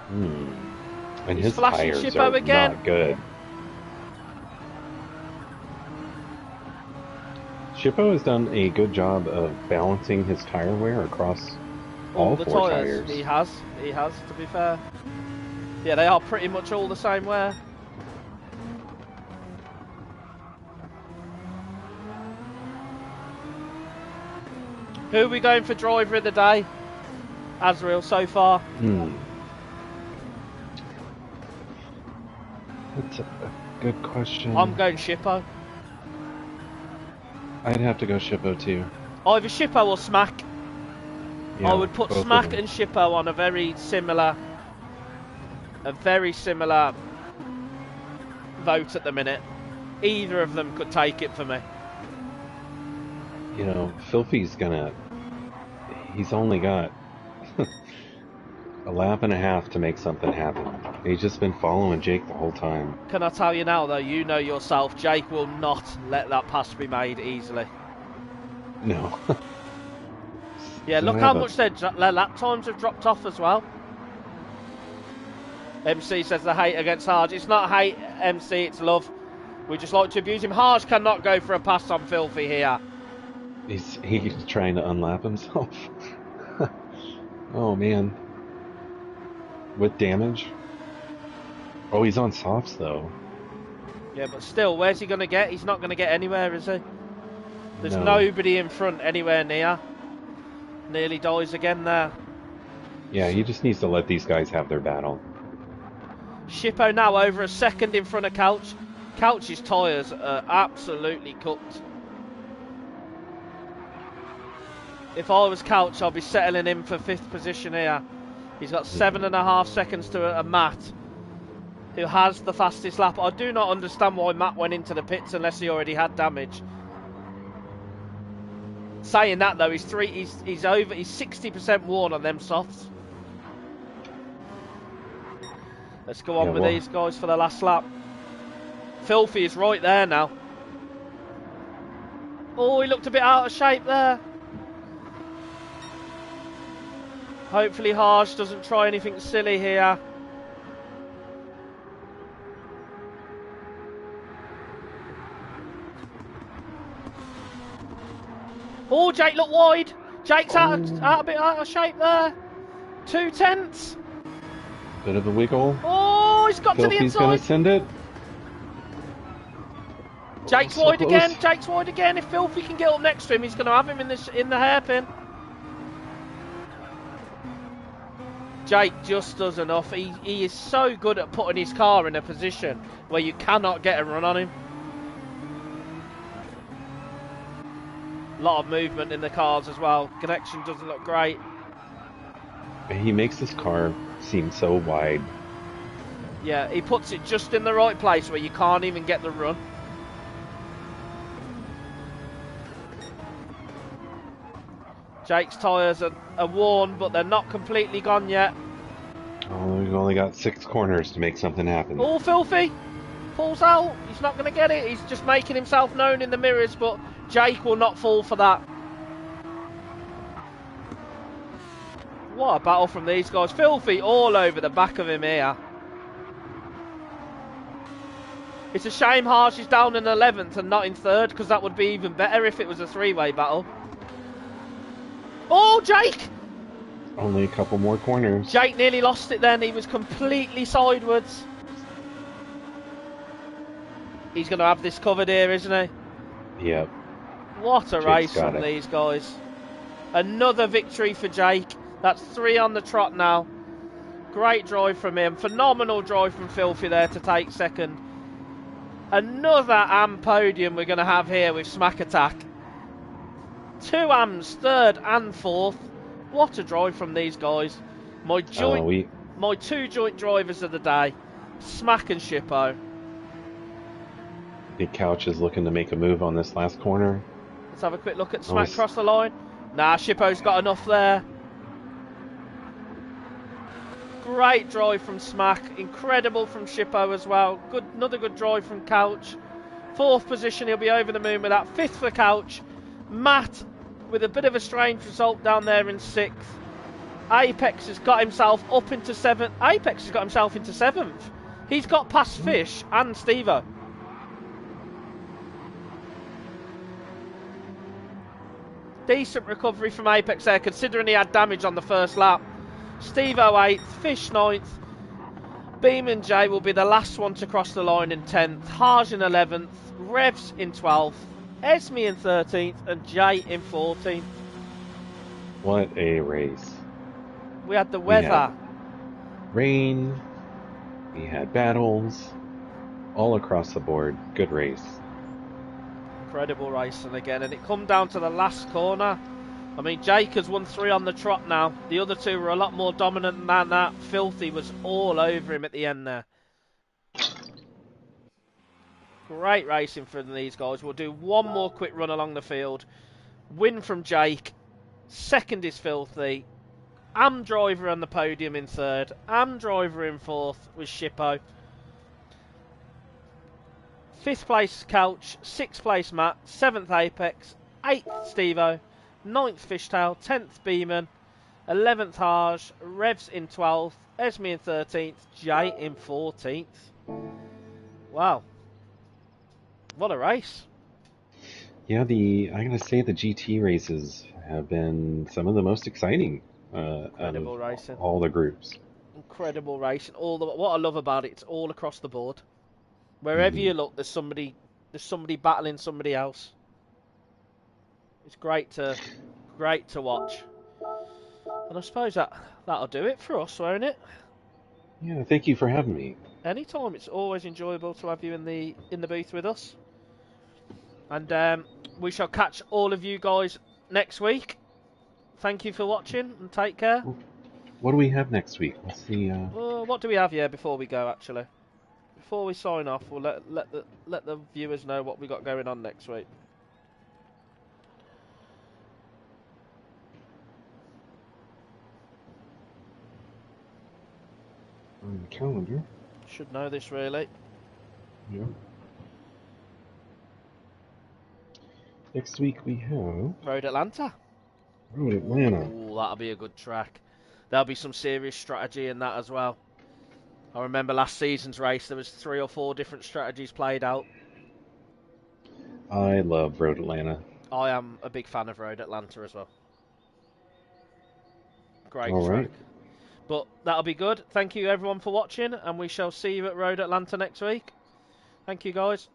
And He's his flashing tires Shippo are again. not good. Shippo has done a good job of balancing his tire wear across all the four tires. He has, to be fair. Yeah, they are pretty much all the same wear. Who are we going for driver of the day? Azrael so far. That's a good question. I'm going Shippo. I'd have to go Shippo too. Either Shippo or Smack. Yeah, I would put Smack and Shippo on a very similar vote at the minute. Either of them could take it for me. You know, Filthy's he's only got a lap and a half to make something happen. He's just been following Jake the whole time. Can I tell you now though, you know yourself, Jake will not let that pass be made easily. No. Yeah, look how much their lap times have dropped off as well. MC says the hate against Harj. It's not hate, MC, it's love. We just like to abuse him. Harj cannot go for a pass on Filthy here. He's trying to unlap himself. Oh man. With damage. Oh, he's on softs though. Yeah, but still, where's he going to get? He's not going to get anywhere, is he? There's nobody in front anywhere near. Nearly dies again there. Yeah, he just needs to let these guys have their battle. Shippo now over a second in front of Couch. Couch's tyres are absolutely cooked. If I was Couch, I'd be settling him for 5th position here. He's got 7.5 seconds to a Matt, who has the fastest lap. I do not understand why Matt went into the pits unless he already had damage. Saying that though, he's 60% worn on them softs. Let's go on with these guys for the last lap. Filthy is right there now. Oh, he looked a bit out of shape there. Hopefully Harj doesn't try anything silly here. Oh, Jake looked wide. Jake's out a bit out of shape there. 2/10. Bit of a wiggle. Oh, he's got Filthy's to the inside. Gonna send it. Jake's so wide close. again. Jake's wide again. If Filthy can get up next to him, he's going to have him in the hairpin. Jake just does enough. He is so good at putting his car in a position where you cannot get a run on him. A lot of movement in the cars as well. Connection doesn't look great. He makes this car seem so wide. Yeah, he puts it just in the right place where you can't even get the run. Jake's tyres are worn, but they're not completely gone yet. Oh, we've only got 6 corners to make something happen. All filthy. Pulls out. He's not going to get it. He's just making himself known in the mirrors, but Jake will not fall for that. What a battle from these guys. Filthy all over the back of him here. It's a shame Harsh is down in 11th and not in 3rd, because that would be even better if it was a 3-way battle. Oh, Jake! Only a couple more corners. Jake nearly lost it then. He was completely sideways. He's going to have this covered here, isn't he? Yep. What a Jake's race got from it. these guys. Another victory for Jake. That's 3 on the trot now. Great drive from him. Phenomenal drive from Filthy there to take 2nd. Another AM podium we're going to have here with Smack Attack. 2 AMs, 3rd and 4th. What a drive from these guys. My 2 joint drivers of the day. Smack and Shippo. Big Couch is looking to make a move on this last corner. Let's have a quick look at Smack cross the line. Nah, Shippo's got enough there. Great drive from Smack. Incredible from Shippo as well. Another good drive from Couch. 4th position, he'll be over the moon with that. 5th for Couch. Matt with a bit of a strange result down there in 6th. Apex has got himself up into 7th. Apex has got himself into 7th. He's got past Fish and Stevo. Decent recovery from Apex there, considering he had damage on the first lap. Stevo 8th, Fish 9th. Beam and Jay will be the last one to cross the line in 10th. Harj in 11th. Revs in 12th. Esme in 13th. And Jay in 14th. What a race. We had the weather. Rain. We had battles. All across the board. Good race. Incredible racing again. And it come down to the last corner. I mean, Jake has won 3 on the trot now. The other 2 were a lot more dominant than that. Filthy was all over him at the end there. Great racing from these guys. We'll do one more quick run along the field. Win from Jake. 2nd is Filthy. Am driver on the podium in 3rd. Am driver in 4th with Shippo. 5th place Couch. 6th place Matt. 7th Apex. 8th Stevo. 9th Fishtail, 10th Beeman, 11th Harj, Revs in 12th, Esme in 13th, Jay in 14th. Wow. What a race. Yeah, I'm going to say the GT races have been some of the most exciting Incredible racing. All the groups. Incredible racing. What I love about it, it's all across the board. Wherever you look, there's somebody battling somebody else. It's great to watch. And I suppose that'll do it for us, won't it? Yeah, thank you for having me. Anytime. It's always enjoyable to have you in the booth with us. And we shall catch all of you guys next week. Thank you for watching and take care. What do we have next week? Let's see. What do we have here before we go? Actually, before we sign off, we'll let the viewers know what we got going on next week. On the calendar. Should know this really. Yeah. Next week we have Road Atlanta. Road Atlanta. Ooh, that'll be a good track. There'll be some serious strategy in that as well. I remember last season's race, there was 3 or 4 different strategies played out. I love Road Atlanta. I am a big fan of Road Atlanta as well. Great All track. right. But that'll be good. Thank you everyone for watching, and we shall see you at Road Atlanta next week. Thank you guys.